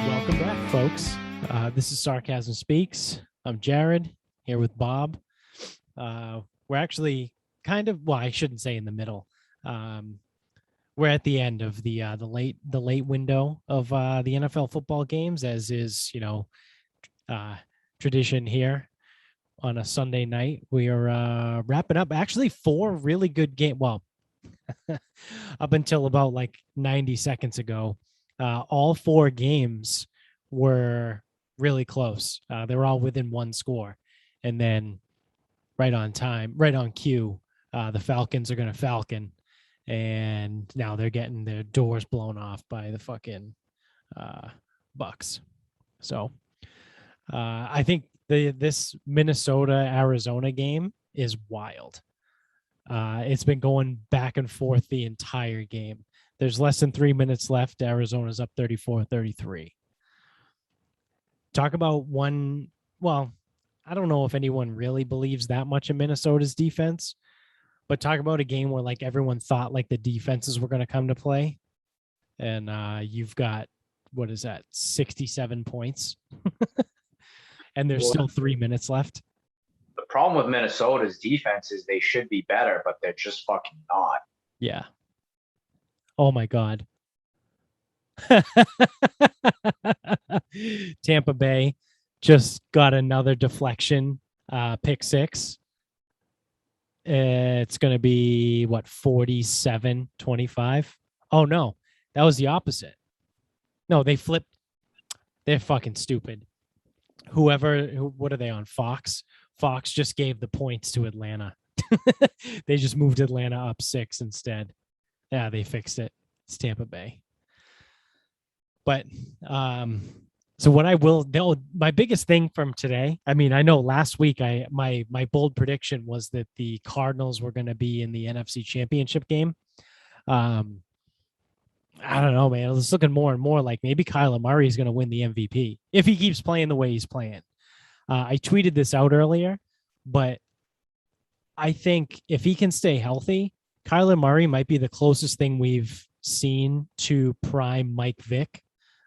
Welcome back, folks. This is Sarcasm Speaks. I'm Jared here with Bob. We're actually well, I shouldn't say in the middle. We're at the end of the late window of the NFL football games, as is tradition here on a Sunday night. We are wrapping up actually four really good games. Well, up until about like 90 seconds ago, all four games were really close. They were all within one score. And then right on time, right on cue, the Falcons are going to Falcon. And now they're getting their doors blown off by the fucking Bucks. So I think this Minnesota-Arizona game is wild. It's been going back and forth the entire game. There's less than 3 minutes left. Arizona's up 34-33. Talk about one. Well, I don't know if anyone really believes that much in Minnesota's defense, but talk about a game where like everyone thought like the defenses were going to come to play. And you've got, what is that, 67 points? And there's still 3 minutes left. The problem with Minnesota's defense is they should be better, but they're just fucking not. Yeah. Oh my God. Tampa Bay just got another deflection, pick six. It's going to be what, 47-25? Oh no, that was the opposite. No, they flipped. They're fucking stupid. What are they on? Fox? Fox just gave the points to Atlanta. They just moved Atlanta up 6 instead. Yeah, they fixed it. It's Tampa Bay. But so what my biggest thing from today, I mean, I know last week my bold prediction was that the Cardinals were going to be in the NFC Championship game. I don't know, man. It's looking more and more like maybe Kyler Murray is going to win the MVP if he keeps playing the way he's playing. I tweeted this out earlier, but I think if he can stay healthy, Kyler Murray might be the closest thing we've seen to prime Mike Vick,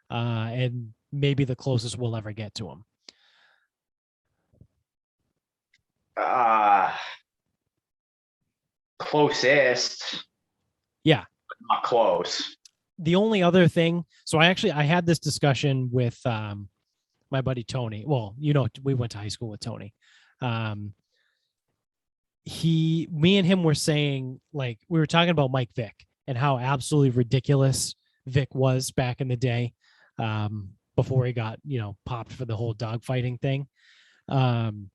and maybe the closest we'll ever get to him. Closest. Yeah. Not close. The only other thing, so I had this discussion with my buddy Tony. Well, we went to high school with Tony. Me and him were saying, like, we were talking about Mike Vick and how absolutely ridiculous Vick was back in the day, before he got, popped for the whole dogfighting thing. And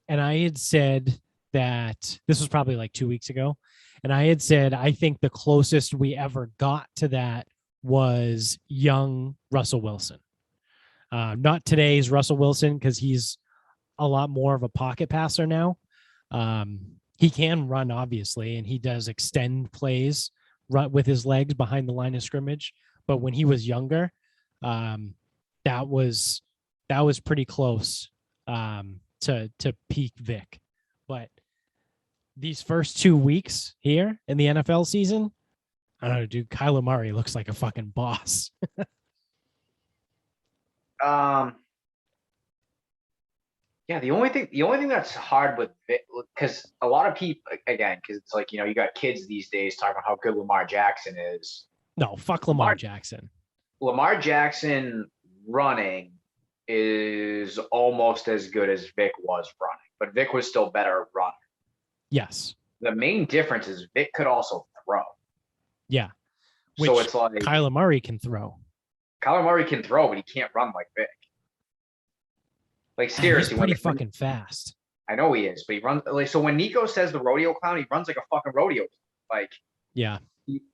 I had said that this was probably like 2 weeks ago. And I had said, I think the closest we ever got to that was young Russell Wilson. Not today's Russell Wilson, because he's a lot more of a pocket passer now. He can run, obviously, and he does extend plays with his legs behind the line of scrimmage. But when he was younger, that was pretty close to peak Vic. But these first 2 weeks here in the NFL season, I don't know, dude, Kyler Murray looks like a fucking boss. Yeah, the only thing that's hard with Vic, because a lot of people, again, because it's like, you got kids these days talking about how good Lamar Jackson is. No, fuck Lamar Jackson. Lamar Jackson running is almost as good as Vic was running, but Vic was still better running. Yes. The main difference is Vic could also throw. Yeah. So it's like Kyler Murray can throw. Kyler Murray can throw, but he can't run like Vic. Like, seriously, he's pretty fucking fast. I know he is, but he runs like, so when Nico says the rodeo clown, he runs like a fucking rodeo. Like, yeah,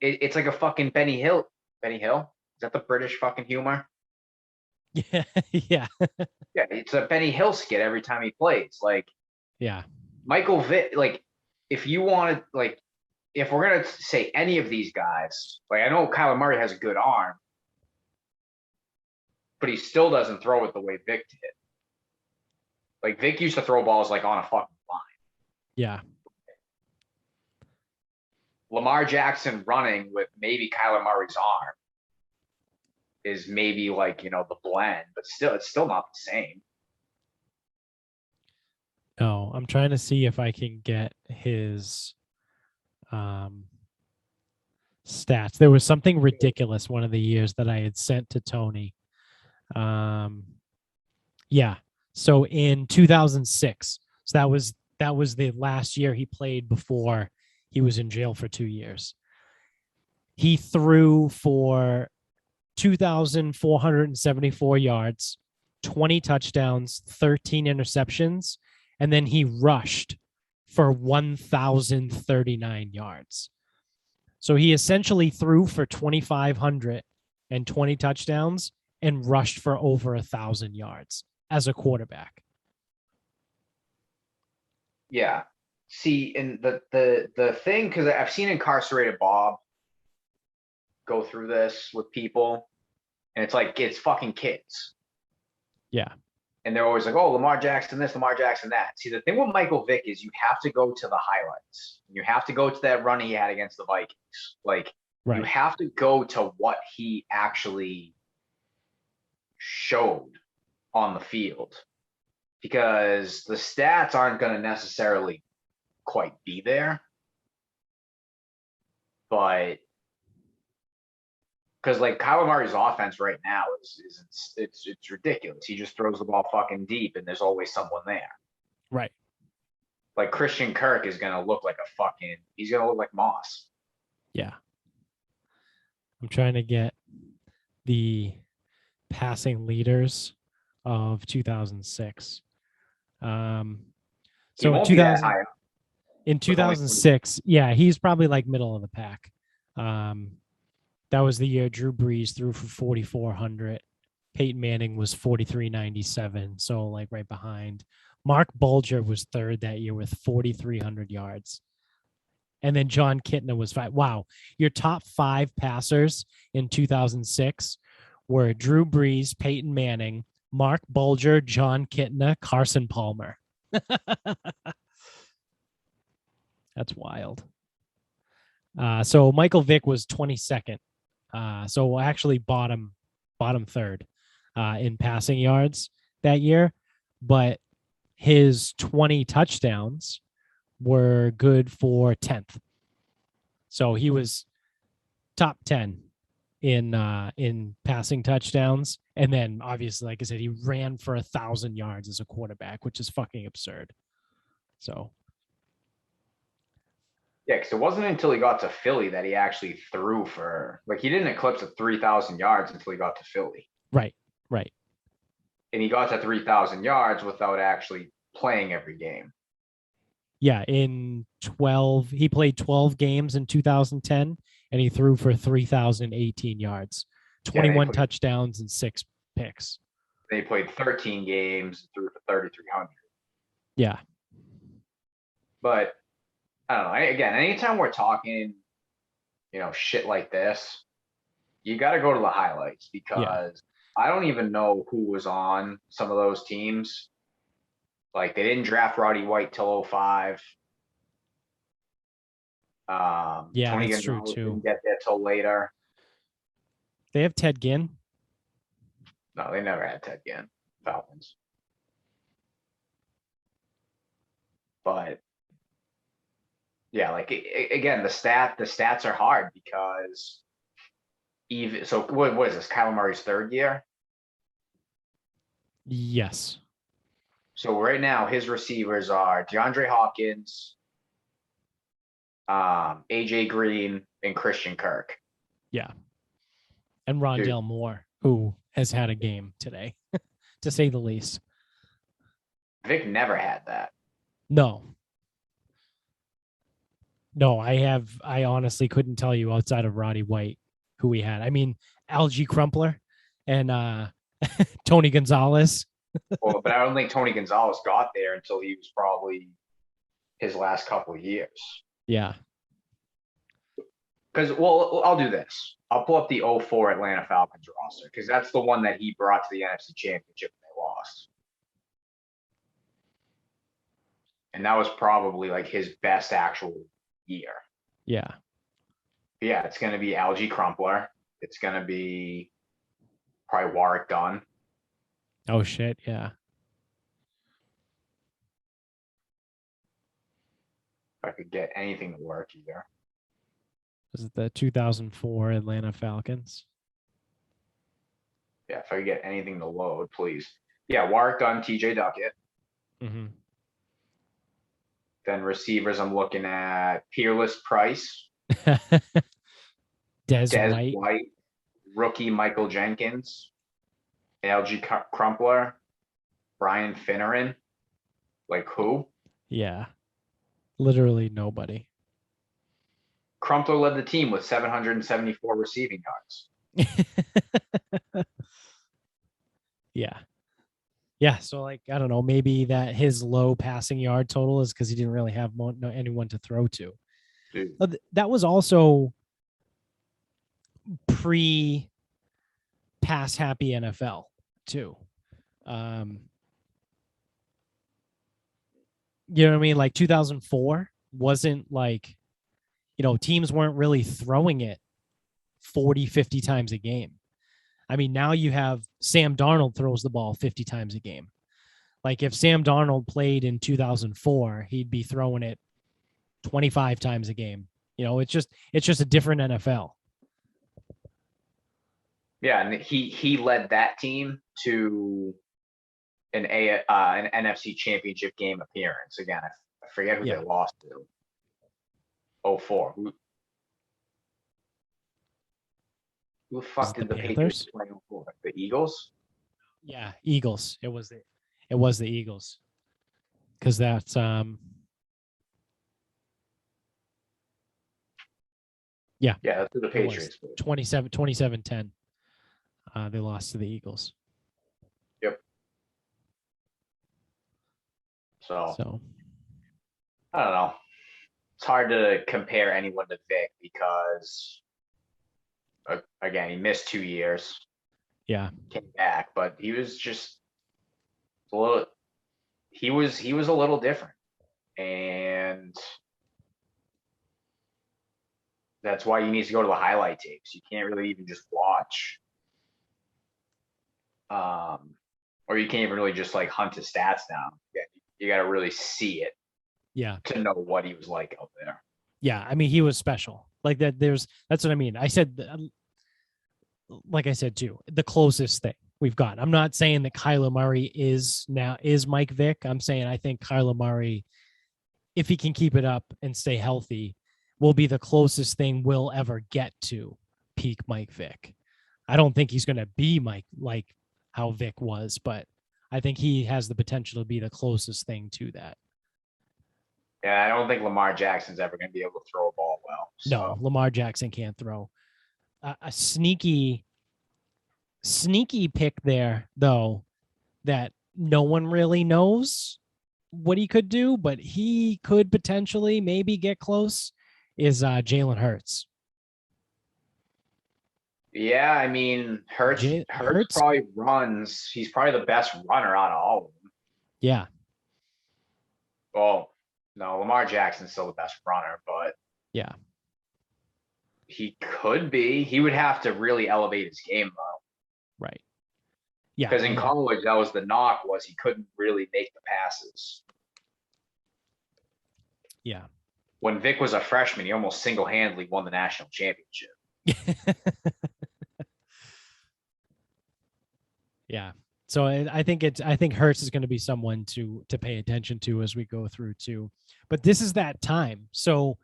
it's like a fucking Benny Hill. Benny Hill? Is that the British fucking humor? Yeah, yeah. Yeah, it's a Benny Hill skit every time he plays. Like, yeah. Michael Vick, like, if you wanted, like, if we're gonna say any of these guys, like, I know Kyler Murray has a good arm, but he still doesn't throw it the way Vic did. Like, Vic used to throw balls like on a fucking line. Yeah. Lamar Jackson running with maybe Kyler Murray's arm. is maybe like, you know, the blend, but still, it's still not the same. No, I'm trying to see if I can get his stats. There was something ridiculous one of the years that I had sent to Tony. Yeah. So in 2006, so that was the last year he played before he was in jail for 2 years. He threw for 2,474 yards, 20 touchdowns, 13 interceptions, and then he rushed for 1,039 yards. So he essentially threw for 2,520 touchdowns and rushed for over 1,000 yards as a quarterback. Yeah. See, and the thing, because I've seen incarcerated Bob go through this with people, and it's like it's fucking kids. Yeah. And they're always like, oh, Lamar Jackson this, Lamar Jackson that. See, the thing with Michael Vick is you have to go to the highlights. You have to go to that run he had against the Vikings. Like, you have to go to what he actually showed on the field, because the stats aren't going to necessarily quite be there. But because like Kyler Murray's offense right now it's ridiculous. He just throws the ball fucking deep, and there's always someone there. Right. Like Christian Kirk is gonna look like he's gonna look like Moss. Yeah. I'm trying to get the passing leaders of 2006. So in 2006, yeah, he's probably like middle of the pack. That was the year Drew Brees threw for 4,400. Peyton Manning was 4,397, so like right behind. Mark Bulger was third that year with 4,300 yards. And then John Kitna was 5. Wow. Your top 5 passers in 2006 were Drew Brees, Peyton Manning, Mark Bulger, John Kitna, Carson Palmer. That's wild. So Michael Vick was 22nd. So actually bottom third in passing yards that year. But his 20 touchdowns were good for 10th. So he was top 10 in passing touchdowns. And then obviously, like I said, he ran for 1,000 yards as a quarterback, which is fucking absurd. So yeah, because it wasn't until he got to Philly that he actually threw for, like, he didn't eclipse 3,000 yards until he got to Philly. Right. And he got to 3,000 yards without actually playing every game. Yeah, he played 12 games in 2010, and he threw for 3,018 yards, 21 touchdowns, and 6 picks. They played 13 games and threw for 3,300. Yeah. But I don't know. Again, anytime we're talking, you know, shit like this, you got to go to the highlights, because I don't even know who was on some of those teams. Like, they didn't draft Roddy White till 05. Yeah, Tony that's true Gonzalez too. didn't get there till later. They have Ted Ginn. No, they never had Ted Ginn. Falcons. But yeah, like, again, the stats are hard, because even so, what is this? Kyler Murray's 3rd year. Yes. So right now his receivers are DeAndre Hopkins, AJ Green, and Christian Kirk. Yeah. And Rondale Moore, who has had a game today, to say the least. Vic never had that. No, I honestly couldn't tell you outside of Roddy White who we had. I mean, Algie Crumpler and Tony Gonzalez. Well, but I don't think Tony Gonzalez got there until he was probably his last couple of years. Yeah. Because, well, I'll do this. I'll pull up the 04 Atlanta Falcons roster, because that's the one that he brought to the NFC Championship and they lost. And that was probably like his best actual year. Yeah. Yeah, it's going to be Algie Crumpler. It's going to be Probably Warwick Dunn. Oh shit, yeah. If I could get anything to work here. Was it the 2004 Atlanta Falcons? Yeah, if I could get anything to load, please. Yeah, Warwick Dunn, TJ Duckett. Mm-hmm. Then receivers, I'm looking at Peerless Price, Des Des White. White, rookie Michael Jenkins, Algie Crumpler, Brian Finneran. Like who? Yeah. Literally nobody. Crumpler led the team with 774 receiving yards. Yeah. Yeah. So, like, I don't know, maybe that his low passing yard total is because he didn't really have anyone to throw to. Dude. That was also pre pass happy NFL, too. You know what I mean? Like 2004 wasn't like, teams weren't really throwing it 40, 50 times a game. I mean, now you have Sam Darnold throws the ball 50 times a game. Like if Sam Darnold played in 2004, he'd be throwing it 25 times a game. It's just a different NFL. Yeah, and he led that team to an NFC Championship game appearance. Again, I forget who they lost to. 04. Who the fuck did the Patriots play 04? The Eagles? Yeah, Eagles. It was the Eagles. Because that's yeah, that's who the Patriots played. 27-10. They lost to the Eagles. Yep. So I don't know. It's hard to compare anyone to Vick because again, he missed 2 years. Yeah. Came back, but he was just a little he was a little different. And that's why you need to go to the highlight tapes. You can't really even just watch. Or you can't even really just like hunt his stats down. You got to really see it. Yeah. To know what he was like out there. Yeah, I mean, he was special. Like that. That's what I mean. I said, like I said too, the closest thing we've got. I'm not saying that Kyler Murray is Mike Vick. I'm saying I think Kyler Murray, if he can keep it up and stay healthy, will be the closest thing we'll ever get to peak Mike Vick. I don't think he's going to be Mike like how Vick was, but I think he has the potential to be the closest thing to that. Yeah, I don't think Lamar Jackson's ever going to be able to throw a ball well. So. No, Lamar Jackson can't throw. A sneaky pick there, though, that no one really knows what he could do, but he could potentially maybe get close, is Jalen Hurts. Yeah, I mean, Hurts probably runs. He's probably the best runner out of all of them. Yeah. Well, no, Lamar Jackson's still the best runner, but yeah, he could be. He would have to really elevate his game, though. Right. Yeah. Because in college, that was the knock, was he couldn't really make the passes. Yeah. When Vick was a freshman, he almost single-handedly won the national championship. Yeah. So I think Hurts is going to be someone to pay attention to as we go through too. But this is that time. So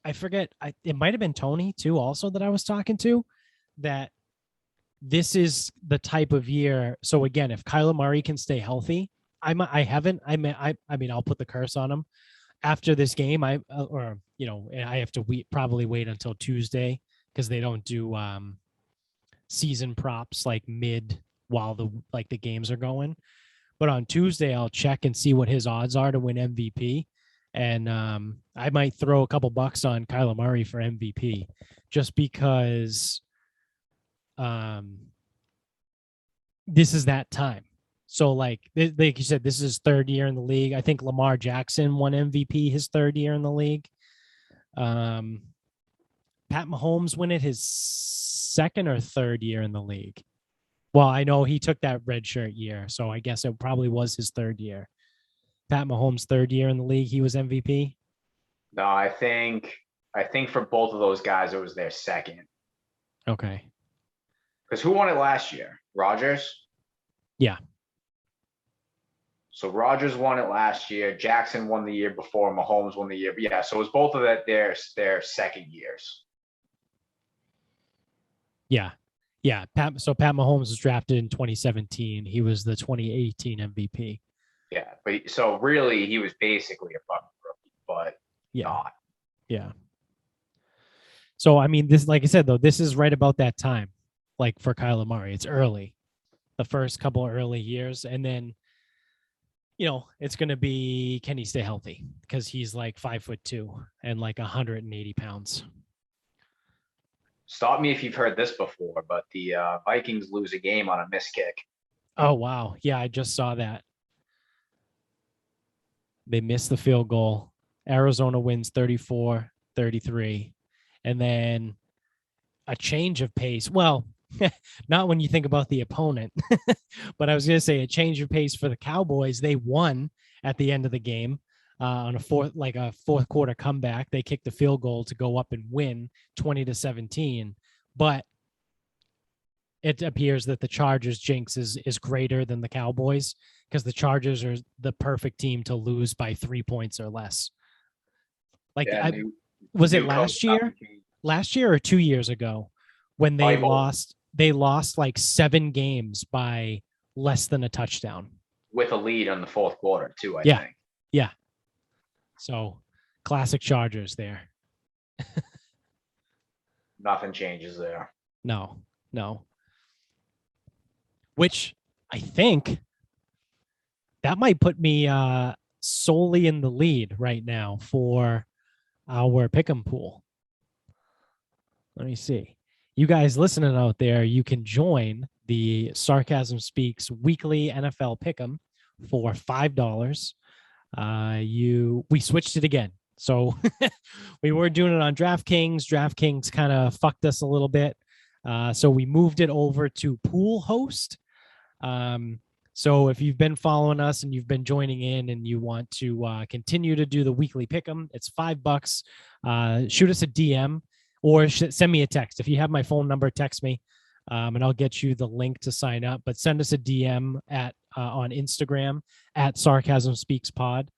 I forget, it might have been Tony too also that I was talking to, that this is the type of year. So again, if Kyler Murray can stay healthy, I mean, I'll put the curse on him after this game. I have to probably wait until Tuesday because they don't do season props like mid while the games are going. But on Tuesday, I'll check and see what his odds are to win MVP. And I might throw a couple bucks on Kyler Murray for MVP just because this is that time. So like you said, this is his third year in the league. I think Lamar Jackson won MVP his third year in the league. Pat Mahomes won it his second or third year in the league. Well, I know he took that red shirt year, so I guess it probably was his third year. Pat Mahomes' third year in the league, he was MVP. No, I think for both of those guys, it was their second. Okay. Because who won it last year? Rodgers. Yeah. So Rodgers won it last year. Jackson won the year before. Mahomes won the year. But yeah, so it was both of that their second years. Yeah. Yeah. Pat Mahomes was drafted in 2017. He was the 2018 MVP. Yeah, but so really he was basically a fucking rookie, but Yeah. not. Yeah. So I mean, this, like I said, though, this is right about that time, like for Kyler Murray. It's early, the first couple of early years, and then it's going to be, can he stay healthy? Because he's like 5'2" and like 180 pounds. Stop me if you've heard this before, but the Vikings lose a game on a missed kick. Oh, wow. Yeah, I just saw that. They missed the field goal. Arizona wins 34-33. And then a change of pace. Well, not when you think about the opponent, but I was going to say a change of pace for the Cowboys. They won at the end of the game on a fourth quarter comeback. They kicked the field goal to go up and win 20-17. But it appears that the Chargers jinx is greater than the Cowboys, because the Chargers are the perfect team to lose by 3 points or less. Like, Yeah, was it last year? Last year or 2 years ago when they lost? They lost like 7 games by less than a touchdown. With a lead on the fourth quarter, too, I Yeah. think. Yeah. So, classic Chargers there. Nothing changes there. No. Which I think that might put me solely in the lead right now for our pick'em pool. Let me see. You guys listening out there, you can join the Sarcasm Speaks weekly NFL pick'em for $5. We switched it again. So we were doing it on DraftKings. DraftKings kind of fucked us a little bit. So we moved it over to Pool Host. So if you've been following us and you've been joining in and you want to continue to do the weekly pick'em, it's $5. Shoot us a DM or send me a text. If you have my phone number, text me, and I'll get you the link to sign up. But send us a DM on Instagram at Sarcasm Speaks Pod,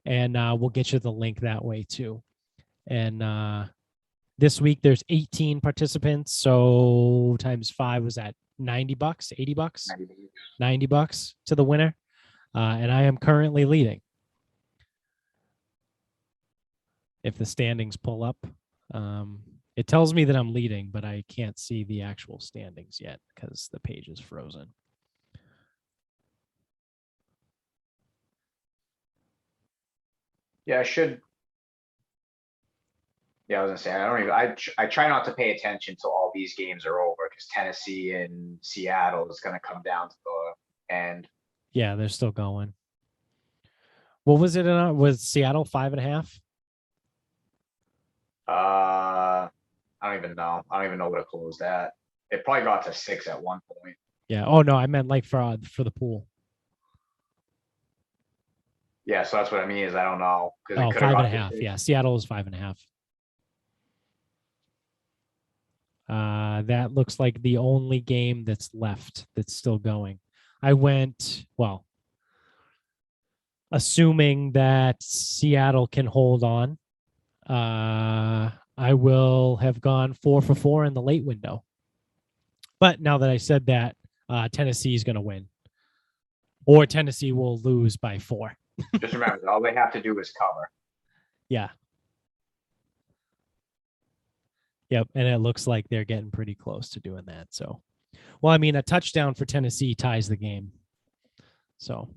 and we'll get you the link that way too. And this week there's 18 participants, so times 5 was at $90, $80, $90 to the winner, and I am currently leading. If the standings pull up, it tells me that I'm leading, but I can't see the actual standings yet because the page is frozen. Yeah, I should. Yeah, I was gonna say I don't even. I try not to pay attention till all these games are over, because Tennessee and Seattle is gonna come down to the end. Yeah, they're still going. What was it? Was Seattle 5.5? I don't even know. I don't even know what it closed at. It probably got to 6 at one point. Yeah. Oh no, I meant like for the pool. Yeah, so that's what I mean is I don't know. Oh, 5.5. Yeah, Seattle is 5.5. That looks like the only game that's left that's still going. I went, well, assuming that Seattle can hold on, I will have gone 4 for 4 in the late window. But now that I said that, Tennessee is going to win, or Tennessee will lose by 4. Just remember, all they have to do is cover. Yeah. Yep, and it looks like they're getting pretty close to doing that. So, well, I mean, a touchdown for Tennessee ties the game. So,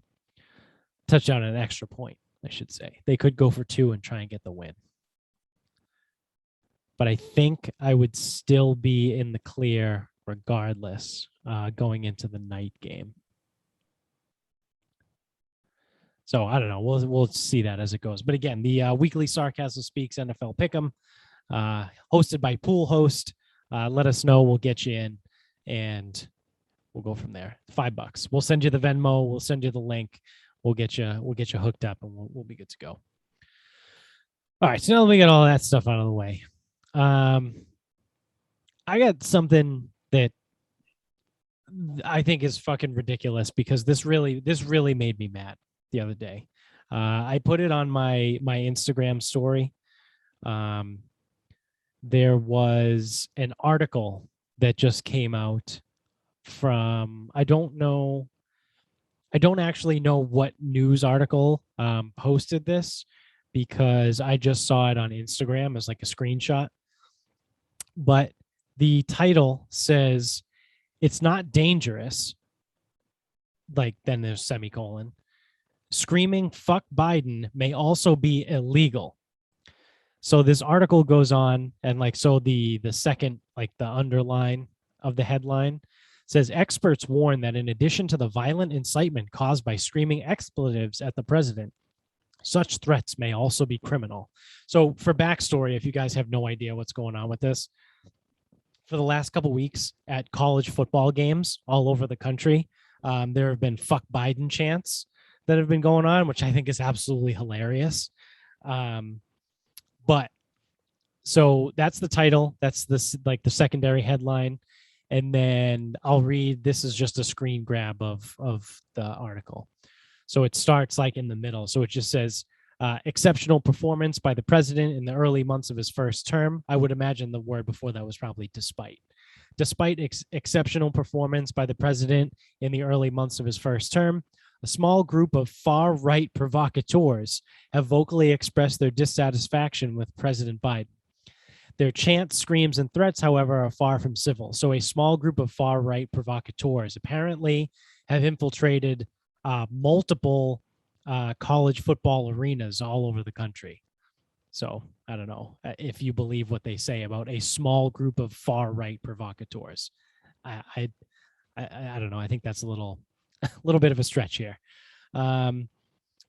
touchdown and an extra point, I should say. They could go for 2 and try and get the win. But I think I would still be in the clear regardless, going into the night game. So I don't know. We'll see that as it goes. But again, the weekly Sarcasm Speaks NFL Pick'em, hosted by Pool Host. Let us know. We'll get you in, and we'll go from there. $5. We'll send you the Venmo. We'll send you the link. We'll get you hooked up, and we'll be good to go. All right, so now that we get all that stuff out of the way, I got something that I think is fucking ridiculous because this really made me mad the other day. I put it on my Instagram story. There was an article that just came out from, I don't actually know what news article posted this, because I just saw it on Instagram as like a screenshot. But the title says, "It's not dangerous." Like, then there's semicolon. "Screaming fuck Biden may also be illegal." So this article goes on, and like, so the second, like the underline of the headline says, "Experts warn that in addition to the violent incitement caused by screaming expletives at the president, such threats may also be criminal." So for backstory, if you guys have no idea what's going on with this, for the last couple of weeks at college football games all over the country, there have been "fuck Biden" chants that have been going on, which I think is absolutely hilarious. But so that's the title. That's this, like the secondary headline. And then I'll read, this is just a screen grab of the article. So it starts like in the middle. So it just says, exceptional performance by the president in the early months of his first term. I would imagine the word before that was probably despite. Despite exceptional performance by the president in the early months of his first term, a small group of far-right provocateurs have vocally expressed their dissatisfaction with President Biden. Their chants, screams, and threats, however, are far from civil. So a small group of far-right provocateurs apparently have infiltrated multiple college football arenas all over the country. So I don't know if you believe what they say about a small group of far-right provocateurs. I don't know. I think that's a little bit of a stretch here.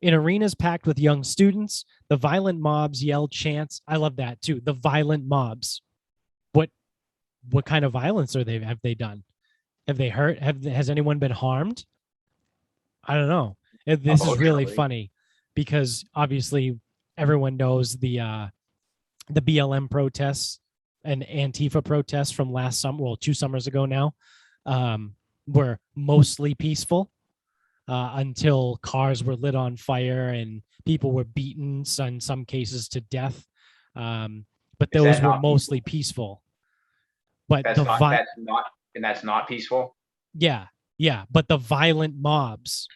In arenas packed with young students, the violent mobs yelled chants. I love that too. The violent mobs. What kind of violence have they done? Have they hurt? Has anyone been harmed? I don't know. This is really funny because obviously everyone knows the BLM protests and Antifa protests from last summer, well, 2 summers ago now, were mostly peaceful. Until cars were lit on fire and people were beaten, in some cases to death. But those were mostly peaceful. But that's not peaceful. Yeah. But the violent mobs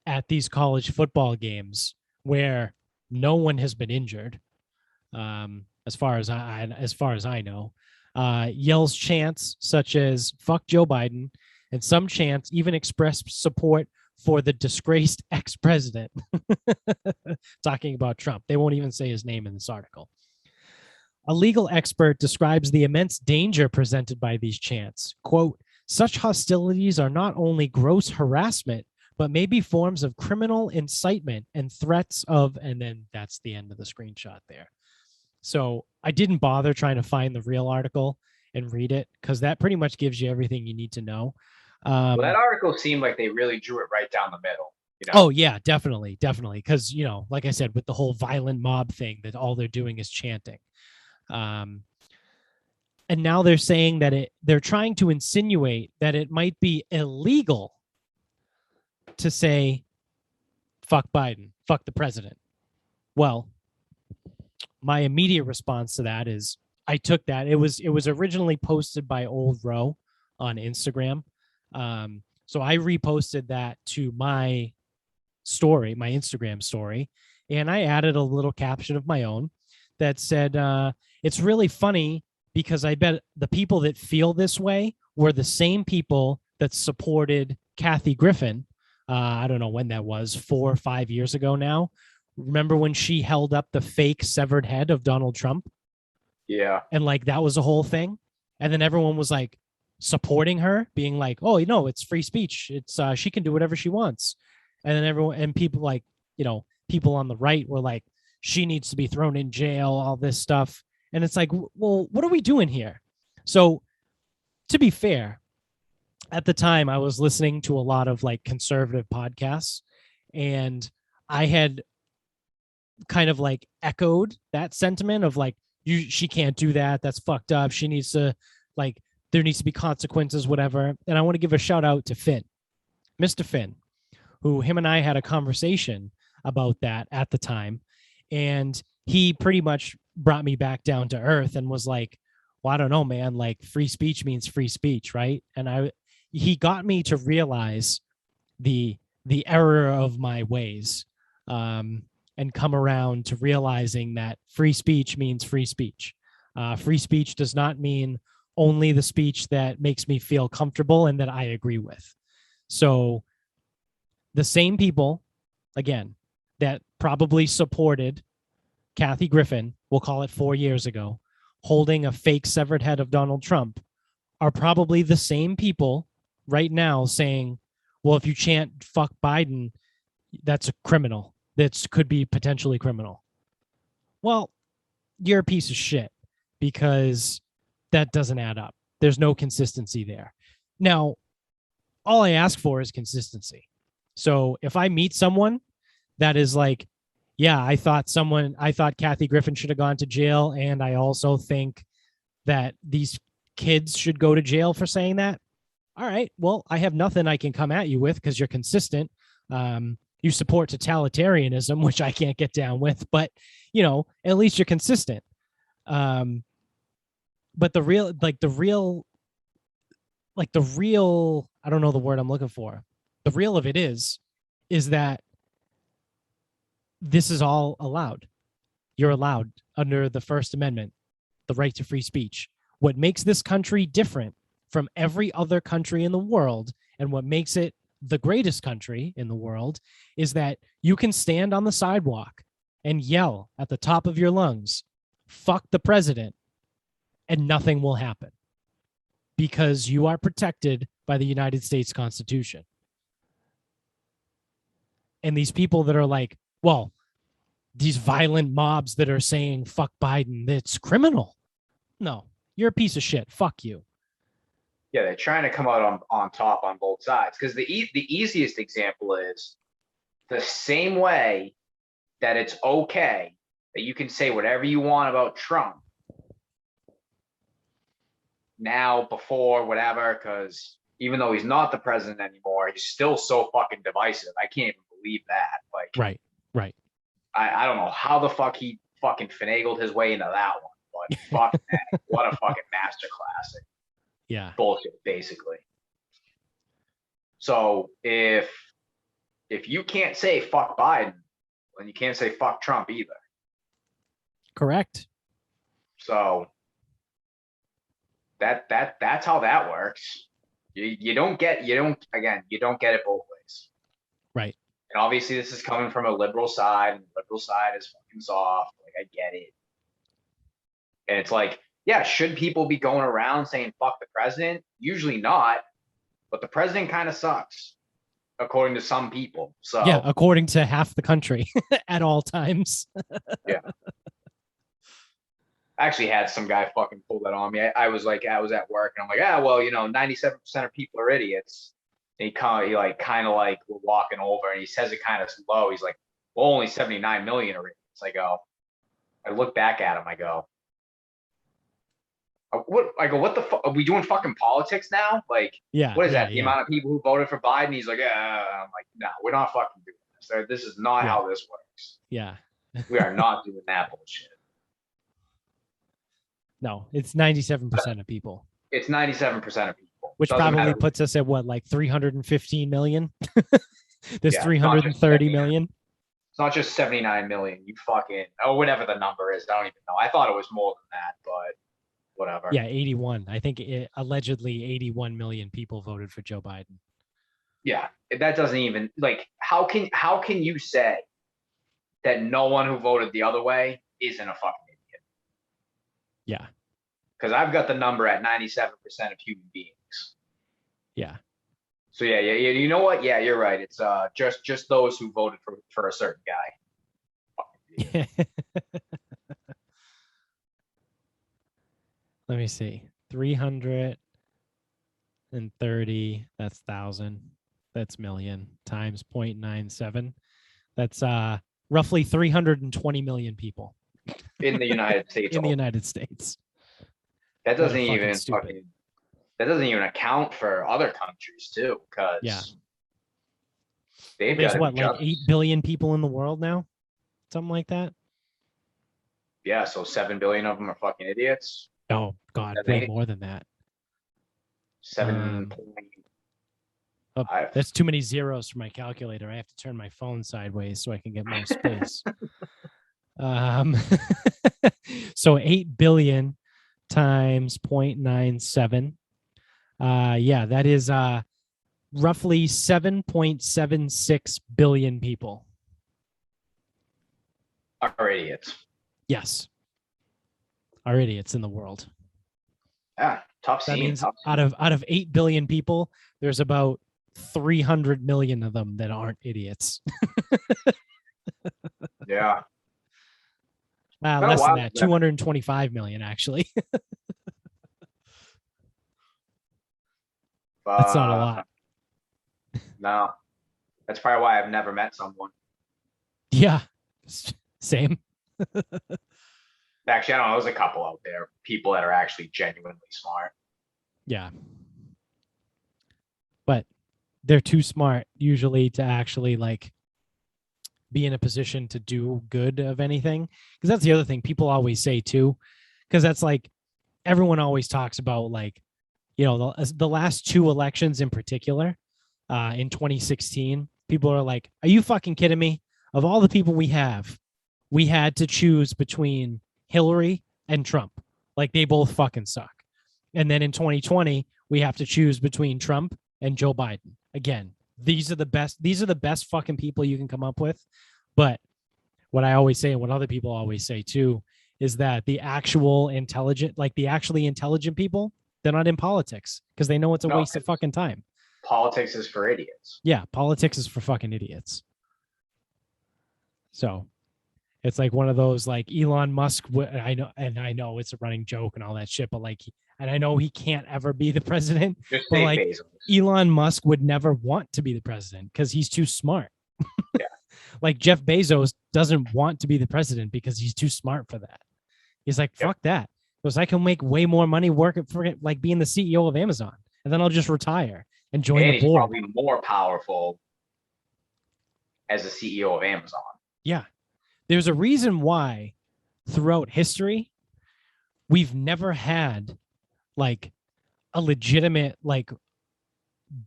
at these college football games where no one has been injured, as far as I know, yells chants such as "fuck Joe Biden," and some chants even express support for the disgraced ex-president. Talking about Trump. They won't even say his name in this article. A legal expert describes the immense danger presented by these chants. Quote, "Such hostilities are not only gross harassment, but may be forms of criminal incitement and threats of," and then that's the end of the screenshot there. So I didn't bother trying to find the real article and read it because that pretty much gives you everything you need to know. Well, that article seemed like they really drew it right down the middle. Oh yeah, definitely. Because, like I said, with the whole violent mob thing, that all they're doing is chanting. And now they're saying that they're trying to insinuate that it might be illegal to say, "fuck Biden, fuck the president." Well, my immediate response to that is I took that. It was originally posted by Old Row on Instagram. So I reposted that to my story, my Instagram story, and I added a little caption of my own that said, "It's really funny because I bet the people that feel this way were the same people that supported Kathy Griffin." I don't know when that was, 4 or 5 years ago now. Remember when she held up the fake severed head of Donald Trump? Yeah. And like that was a whole thing. And then everyone was like supporting her, being like, "Oh, it's free speech. It's she can do whatever she wants." And then people like, people on the right were like, "She needs to be thrown in jail," all this stuff. And it's like, well, what are we doing here? So to be fair, at the time I was listening to a lot of like conservative podcasts, and I had kind of like echoed that sentiment of like, she can't do that, that's fucked up, she needs to, like, there needs to be consequences, whatever. And I want to give a shout out to Finn, Mr. Finn, who him and I had a conversation about that at the time. And he pretty much brought me back down to earth and was like, well, I don't know, man, like free speech means free speech, right? And he got me to realize the error of my ways, and come around to realizing that free speech means free speech. Free speech does not mean only the speech that makes me feel comfortable and that I agree with. So the same people, again, that probably supported Kathy Griffin, we'll call it 4 years ago, holding a fake severed head of Donald Trump, are probably the same people right now saying, well, if you chant fuck Biden, that's a criminal. That could be potentially criminal. Well, you're a piece of shit, because that doesn't add up. There's no consistency there. Now, all I ask for is consistency. So if I meet someone that is like, yeah, I thought Kathy Griffin should have gone to jail, and I also think that these kids should go to jail for saying that. All right, well, I have nothing I can come at you with because you're consistent. You support totalitarianism, which I can't get down with, but at least you're consistent. But the real, I don't know the word I'm looking for. The real of it is that this is all allowed. You're allowed under the First Amendment, the right to free speech. What makes this country different from every other country in the world, and what makes it the greatest country in the world, is that you can stand on the sidewalk and yell at the top of your lungs, fuck the president, and nothing will happen, because you are protected by the United States Constitution. And these people that are like, well, these violent mobs that are saying fuck Biden, it's criminal. No, you're a piece of shit. Fuck you. Yeah, they're trying to come out on top on both sides, because the easiest example is the same way that it's okay that you can say whatever you want about Trump now, before, whatever, because even though he's not the president anymore, he's still so fucking divisive. I can't even believe that. Like, right. I don't know how the fuck he fucking finagled his way into that one, but fuck that. What a fucking masterclass. Yeah. Bullshit, basically. So if you can't say fuck Biden, then you can't say fuck Trump either. Correct. So that's how that works. You don't get it both ways. Right. And obviously this is coming from a liberal side, and the liberal side is fucking soft. Like, I get it. And it's like, yeah, should people be going around saying fuck the president? Usually not, but the president kind of sucks, according to some people. So yeah, according to half the country at all times. yeah. I actually had some guy fucking pull that on me. I was at work, and I'm like, well, 97% of people are idiots. And he kind of like we're walking over, and he says it kind of slow. He's like, well, only 79 million are idiots. I look back at him. I go, what the fuck? Are we doing fucking politics now? Like, yeah, what is that? The yeah. amount of people who voted for Biden? He's like, yeah. I'm like, no, we're not fucking doing this. This is not how this works. Yeah. We are not doing that bullshit. No, it's 97% of people. It's 97% of people. Which probably puts us at what, like 315 million? There's 330 million. It's not just 79 million. You fucking, whatever the number is. I don't even know. I thought it was more than that, but whatever. Yeah, 81. I think allegedly 81 million people voted for Joe Biden. Yeah, that doesn't even, like, how can you say that no one who voted the other way isn't a fucking idiot? Yeah. Because I've got the number at 97% of human beings. Yeah. So yeah. You know what? Yeah, you're right. It's just those who voted for a certain guy. Let me see. 300. and 30, that's 1,000. That's million times 0.97. That's roughly 320 million people in the United States. in the United States. That That doesn't are fucking even stupid. that doesn't even account for other countries too, Yeah. because Well, they've there's got to be what, like just 8 billion people in the world now? Something like that? yeah. So 7 billion of them are fucking idiots. Oh, God, Seven, way eight, more than that. seven Um, point oh, five. that's too many zeros for my calculator. I have to turn my phone sideways so I can get more space. Um, so 8 billion times 0.97. Yeah, that is roughly 7.76 billion people. Are idiots. Yes, are idiots in the world. Yeah, tough That scene. means Tough out scene. of 8 billion people, there's about 300 million of them that aren't idiots. Yeah, been a Less than while. that, 225 million actually. That's not a lot. No, that's probably why I've never met someone. Yeah, same. Actually, I don't know. There's a couple out there, people that are actually genuinely smart. Yeah, but they're too smart usually to actually like be in a position to do good of anything. Because that's the other thing people always say too. Because that's like everyone always talks about like, you know, the last two elections in particular, in 2016, people are like, "Are you fucking kidding me? Of all the people we had to choose between Hillary and Trump. Like they both fucking suck." And then in 2020, we have to choose between Trump and Joe Biden. Again, these are the best. These are the best fucking people you can come up with. But what I always say, and what other people always say too, is that the actual intelligent, like the actually intelligent people, they're not in politics because they know it's a No, waste of fucking time. politics is for idiots. Yeah, politics is for fucking idiots. So it's like one of those like Elon Musk. I know, and I know it's a running joke and all that shit, but like, and I know he can't ever be the president, Just but say like Bezos. Elon Musk would never want to be the president because he's too smart. Yeah. Like Jeff Bezos doesn't want to be the president because he's too smart for that. He's like, Yep. fuck that. Because I can make way more money working for like being the CEO of Amazon. And then I'll just retire and join the And he's board. probably more powerful as the CEO of Amazon. Yeah. There's a reason why throughout history, we've never had like a legitimate like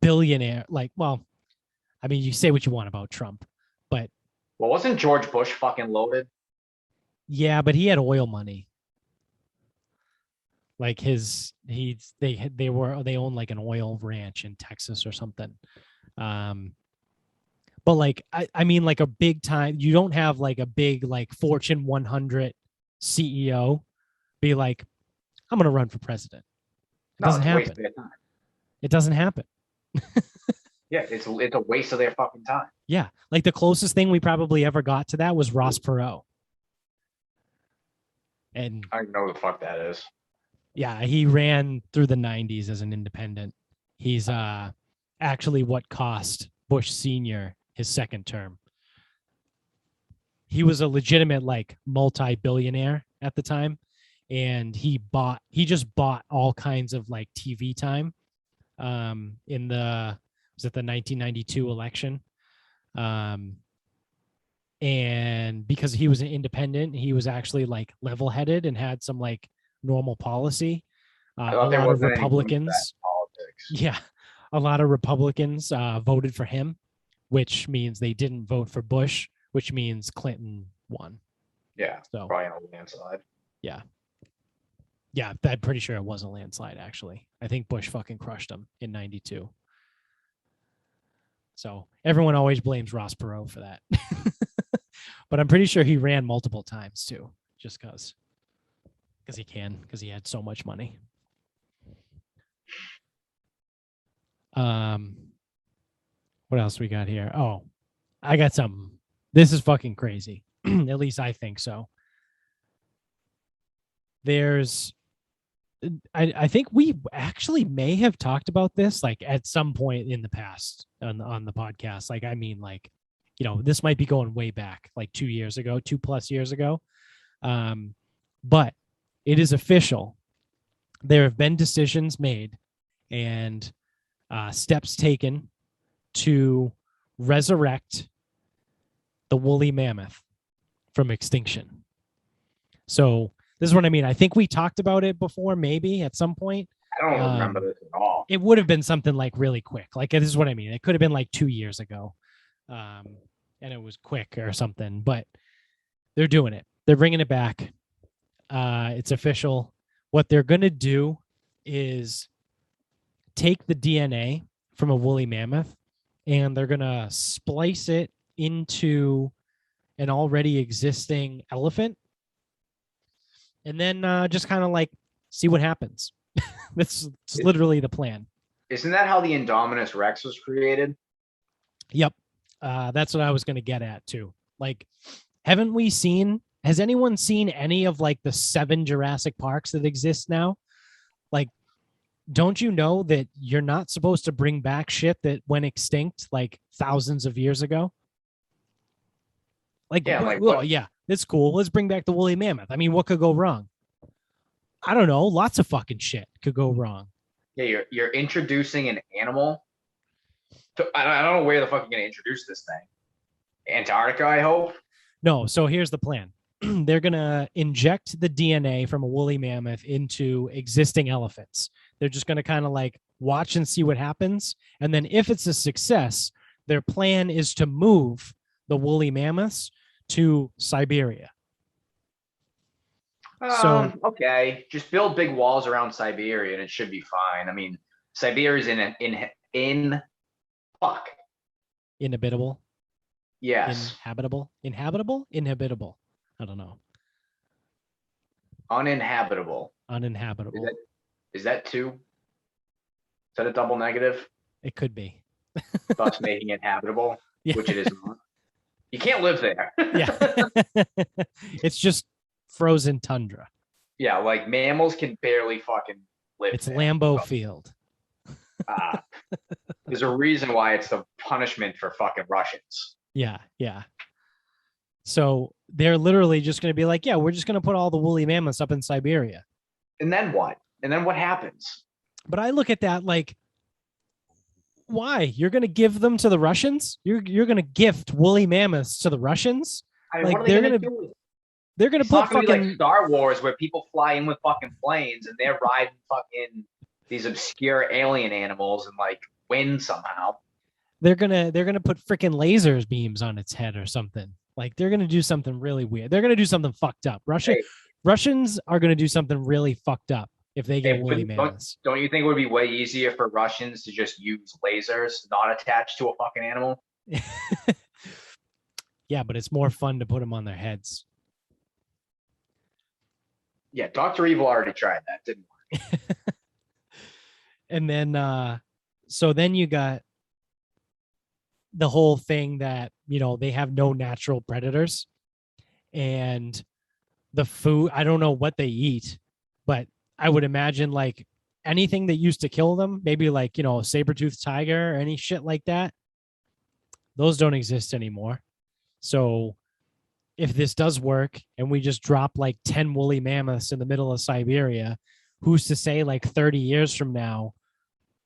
billionaire. Like, well, I mean, you say what you want about Trump, but Well, wasn't George Bush fucking loaded? yeah, but he had oil money. Like they own like an oil ranch in Texas or something. But like I mean like a big time, you don't have like a big like Fortune 100 CEO be like, I'm gonna run for president. It No, doesn't it's a waste happen. of their time. It doesn't happen. Yeah, it's a waste of their fucking time. Yeah. Like the closest thing we probably ever got to that was Ross Perot. And I don't know who the fuck that is. yeah, he ran through the 90s as an independent. He's actually what cost Bush Sr. his second term. He was a legitimate like multi-billionaire at the time, and he just bought all kinds of like TV time in the was it the 1992 election. And because he was an independent, he was actually like level-headed and had some like normal policy. I A thought there lot of wasn't any room for that Republicans, in politics. yeah, a lot of Republicans voted for him, which means they didn't vote for Bush, which means Clinton won. Yeah, So probably on a landslide. yeah, yeah, I'm pretty sure it was a landslide. Actually, I think Bush fucking crushed him in '92. So everyone always blames Ross Perot for that, but I'm pretty sure he ran multiple times too, just because he can, because he had so much money. What else we got here? Oh, I got something. This is fucking crazy. At least I think so. There's I think we actually may have talked about this like at some point in the past on the podcast. Like, I mean, like, this might be going way back, like 2 years ago, 2+ years ago. But it is official. There have been decisions made and steps taken to resurrect the woolly mammoth from extinction. So this is what I mean. I think we talked about it before, maybe at some point. I don't remember this at all. It would have been something like really quick. Like, this is what I mean. It could have been like 2 years ago. And it was quick or something, but they're doing it. They're bringing it back. It's official. What they're going to do is take the DNA from a woolly mammoth and they're going to splice it into an already existing elephant and then just kind of like see what happens. That's literally the plan. Isn't that how the Indominus Rex was created? Yep. That's what I was going to get at too. Like, has anyone seen any of like the 7 Jurassic Parks that exist now? Like, don't you know that you're not supposed to bring back shit that went extinct like thousands of years ago? Like, yeah, well, yeah, it's cool. Let's bring back the woolly mammoth. I mean, what could go wrong? I don't know. Lots of fucking shit could go wrong. Yeah, you're introducing an animal. I don't know where the fuck you're going to introduce this thing. Antarctica, I hope. No, so here's the plan. They're going to inject the DNA from a woolly mammoth into existing elephants. They're just going to kind of like watch and see what happens. And then if it's a success, their plan is to move the woolly mammoths to Siberia. So okay, just build big walls around Siberia and it should be fine. I mean, Siberia's inhabitable. Yes. Inhabitable. I don't know. Uninhabitable. Is that 2? Is that a double negative? It could be. Thus making it habitable, yeah. Which it is not. You can't live there. Yeah. It's just frozen tundra. Yeah, like mammals can barely fucking live. It's there. Lambeau Field. There's a reason why it's the punishment for fucking Russians. Yeah, yeah. So they're literally just going to be like, yeah, we're just going to put all the woolly mammoths up in Siberia. And then what? And then what happens? But I look at that like, why? You're going to give them to the Russians? You're going to gift woolly mammoths to the Russians? I mean, like, what are they going to do? They're going to put fucking like Star Wars where people fly in with fucking planes and they're riding fucking these obscure alien animals and like win somehow. They're gonna put freaking lasers beams on its head or something. Like, they're gonna do something really weird. They're gonna do something fucked up. Russians are gonna do something really fucked up if they get woolly mammoths. Don't you think it would be way easier for Russians to just use lasers not attached to a fucking animal? Yeah, but it's more fun to put them on their heads. Yeah, Dr. Evil already tried that, didn't work. And then so then you got the whole thing that, they have no natural predators and the food, I don't know what they eat, but I would imagine like anything that used to kill them, maybe like, a saber-toothed tiger or any shit like that, those don't exist anymore. So if this does work and we just drop like 10 woolly mammoths in the middle of Siberia, who's to say like 30 years from now,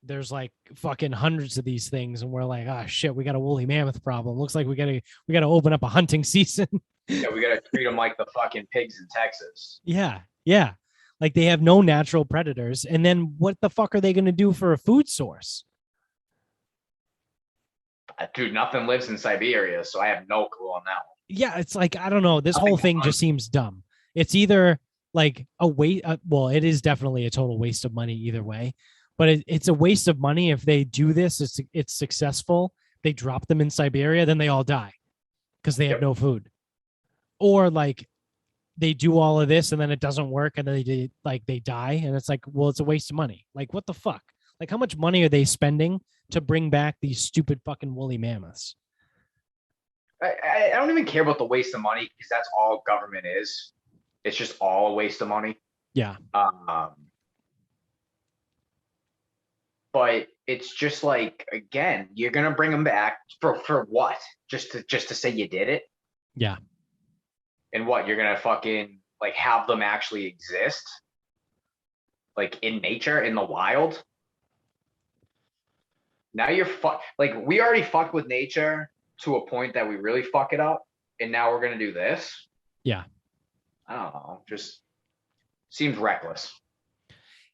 there's like fucking hundreds of these things and we're like, oh shit, we got a woolly mammoth problem. Looks like we gotta open up a hunting season. Yeah, we gotta treat them like the fucking pigs in Texas. Yeah. Like, they have no natural predators. And then what the fuck are they gonna do for a food source? Dude, nothing lives in Siberia, so I have no clue on that one. Yeah, it's like, I don't know. This whole thing just seems dumb. It's either like a waste. Well, it is definitely a total waste of money either way. But it's a waste of money if they do this. It's successful. They drop them in Siberia, then they all die because they have no food. Or like they do all of this and then it doesn't work and then they die and it's like, well, it's a waste of money. Like, what the fuck? Like, how much money are they spending to bring back these stupid fucking woolly mammoths? I don't even care about the waste of money because that's all government is. It's just all a waste of money. Yeah. but it's just like, again, you're gonna bring them back for what? Just to say you did it? Yeah. And what, you're gonna fucking like have them actually exist? Like in nature, in the wild? Now you're like, we already fucked with nature to a point that we really fuck it up, and now we're gonna do this. Yeah. I don't know. Just seems reckless.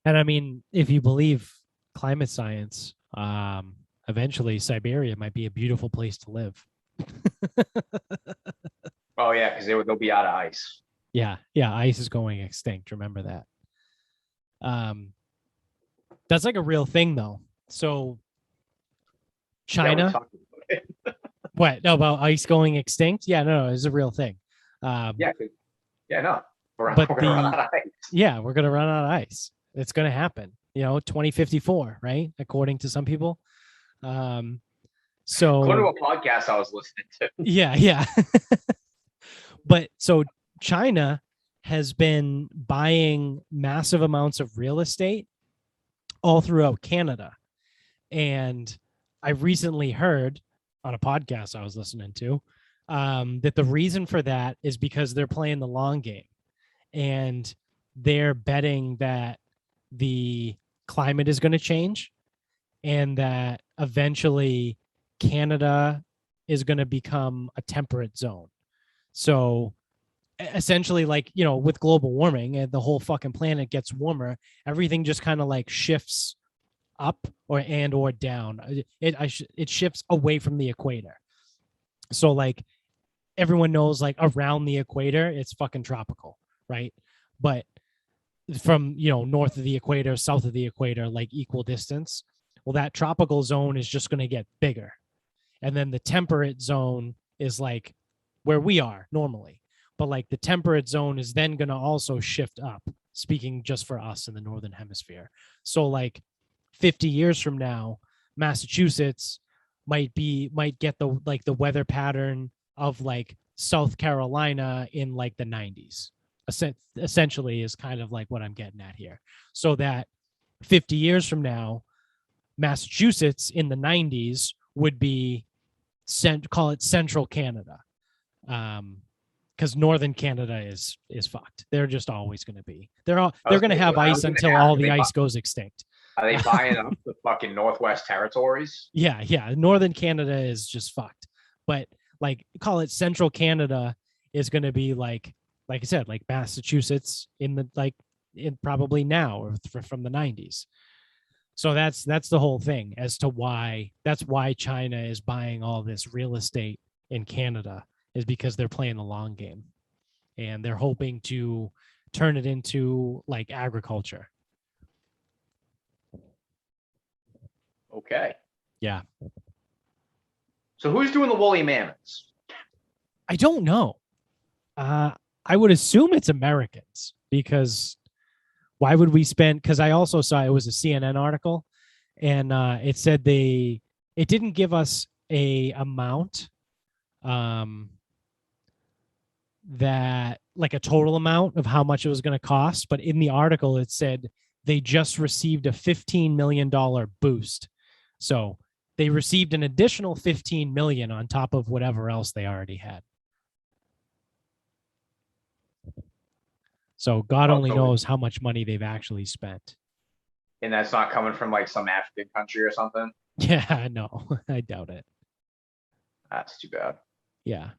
And I mean, if you believe climate science, eventually Siberia might be a beautiful place to live. Oh yeah, because they'll be out of ice. Yeah. Yeah. Ice is going extinct. Remember that. Um, that's like a real thing though. So Yeah, we China, talked about it. what? No, about ice going extinct? Yeah, no, it's a real thing. Yeah, no, But we're gonna run out of ice. yeah, we're gonna run out of ice. It's gonna happen. 2054, right? According to some people. So According to a podcast I was listening to. yeah, yeah. But so China has been buying massive amounts of real estate all throughout Canada. And I recently heard on a podcast I was listening to that the reason for that is because they're playing the long game and they're betting that the climate is going to change and that eventually Canada is going to become a temperate zone. So essentially, like, with global warming and the whole fucking planet gets warmer, everything just kind of like shifts up or down. It shifts away from the equator. So like everyone knows, like around the equator, it's fucking tropical, right? But from north of the equator, south of the equator, like equal distance, well, that tropical zone is just going to get bigger, and then the temperate zone is like where we are normally, but like the temperate zone is then going to also shift up, speaking just for us in the northern hemisphere. So like 50 years from now, Massachusetts might get the weather pattern of like South Carolina in like the 90s. Essentially is kind of like what I'm getting at here. So that 50 years from now, Massachusetts in the 90s would be call it central Canada. Because northern Canada is fucked. They're just always going to be. They're going to have ice until all the ice goes extinct. Are they buying up the fucking Northwest Territories? Yeah. Northern Canada is just fucked. But like, call it central Canada is going to be like I said, like Massachusetts in probably now or from the 90s. So that's the whole thing as to why China is buying all this real estate in Canada, is because they're playing the long game and they're hoping to turn it into like agriculture. Okay. Yeah. So who's doing the woolly mammoths? I don't know. I would assume it's Americans, because why would we spend? Because I also saw it was a CNN article, and it said it didn't give us a amount, that like a total amount of how much it was going to cost, but in the article it said they just received a $15 million boost. So they received an additional 15 million on top of whatever else they already had. So God only knows how much money they've actually spent. And that's not coming from like some African country or something? Yeah, no, I doubt it. That's too bad. Yeah.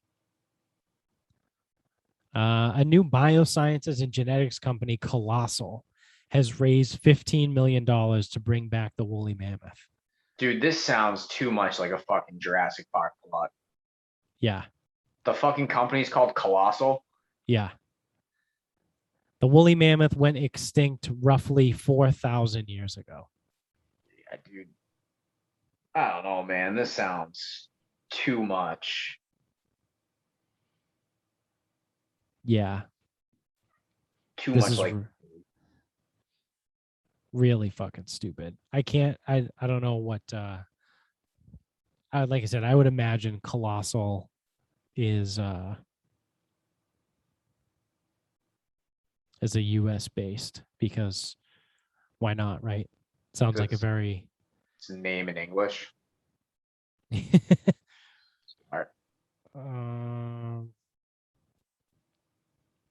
A new biosciences and genetics company, Colossal, has raised $15 million to bring back the woolly mammoth. Dude, this sounds too much like a fucking Jurassic Park plot. Yeah. The fucking company's called Colossal? Yeah. The woolly mammoth went extinct roughly 4,000 years ago. Yeah, dude. I don't know, man. This sounds too much. Yeah. Too much like really fucking stupid. I don't know what like I said, I would imagine Colossal is a US based, because why not, right? Sounds like a very its name in English. All right.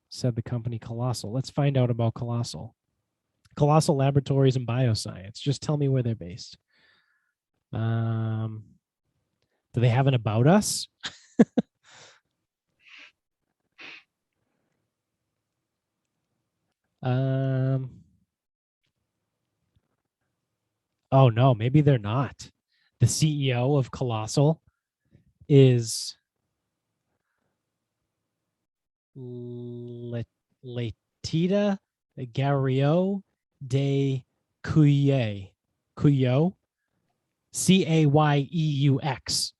Said the company Colossal. Let's find out about Colossal. Colossal Laboratories and Bioscience. Just tell me where they're based. Do they have an about us? Oh no, maybe they're not. The CEO of Colossal is Letita Garrio de Cuye. Cuyo. Cayeux.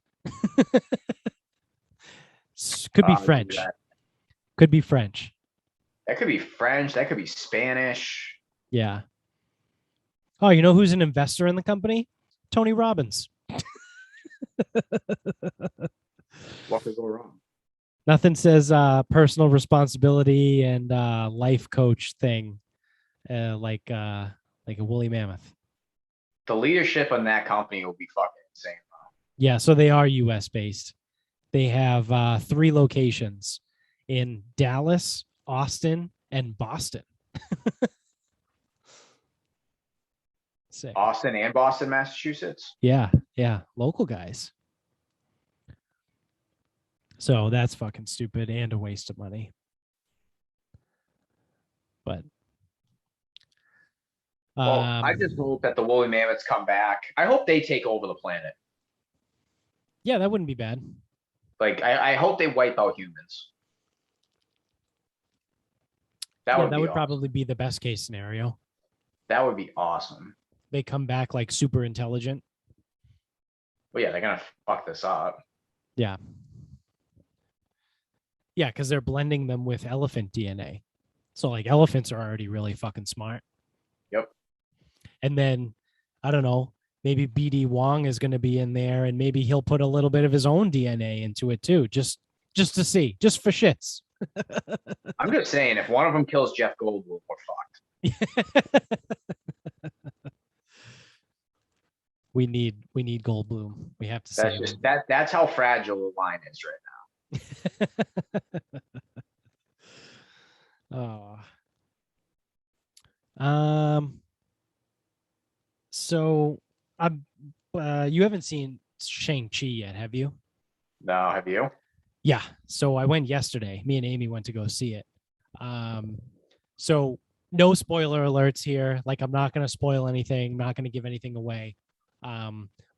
Could be French. Could be French. That could be French. That could be Spanish. Yeah. Oh, you know who's an investor in the company? Tony Robbins. What could go wrong? Nothing says personal responsibility and life coach thing like a woolly mammoth. The leadership on that company will be fucking insane. Yeah, so they are US based. They have 3 locations in Dallas, Austin, and Boston. Sick. Austin and Boston, Massachusetts. Yeah, local guys. So that's fucking stupid and a waste of money. But well, I just hope that the woolly mammoths come back. I hope they take over the planet. Yeah, that wouldn't be bad. Like, I hope they wipe out humans. That would awesome. Probably be the best case scenario. That would be awesome. They come back like super intelligent. Well, yeah, they're gonna fuck this up. Yeah. Yeah, because they're blending them with elephant DNA. So like elephants are already really fucking smart. Yep. And then, I don't know, maybe BD Wong is going to be in there and maybe he'll put a little bit of his own DNA into it too, just to see, just for shits. I'm just saying, if one of them kills Jeff Goldblum, we're fucked. We need Goldblum. We have to say that's how fragile the line is right now. So you haven't seen Shang Chi yet, have you? No, have you? Yeah. So I went yesterday. Me and Amy went to go see it. So no spoiler alerts here. Like, I'm not going to spoil anything. I'm not going to give anything away.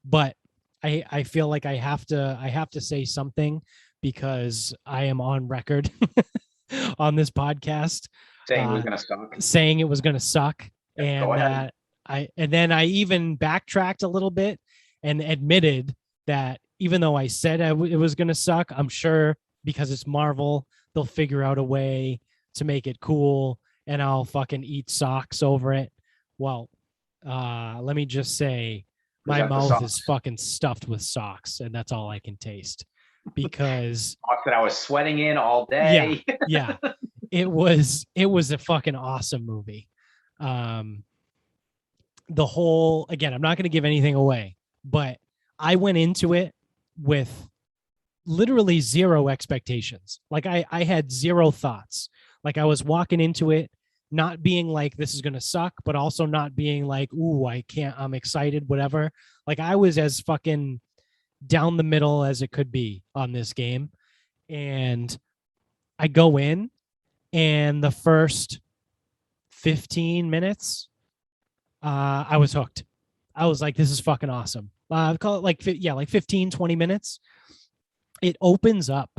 But I feel like I have to say something because I am on record on this podcast saying it was going to suck. Saying it was going to suck, and then I even backtracked a little bit and admitted that even though I said it was going to suck, I'm sure because it's Marvel, they'll figure out a way to make it cool, and I'll fucking eat socks over it. Well, let me just say, my mouth is fucking stuffed with socks, and that's all I can taste because socks that I was sweating in all day. Yeah. It was a fucking awesome movie. The whole, again, I'm not going to give anything away, but I went into it with literally zero expectations. Like I had zero thoughts. Like I was walking into it not being like, this is going to suck, but also not being like, ooh, I'm excited, whatever. Like I was as fucking down the middle as it could be on this game. And I go in, and the first 15 minutes, I was hooked. I was like, this is fucking awesome. I'd call it like 15, 20 minutes. It opens up.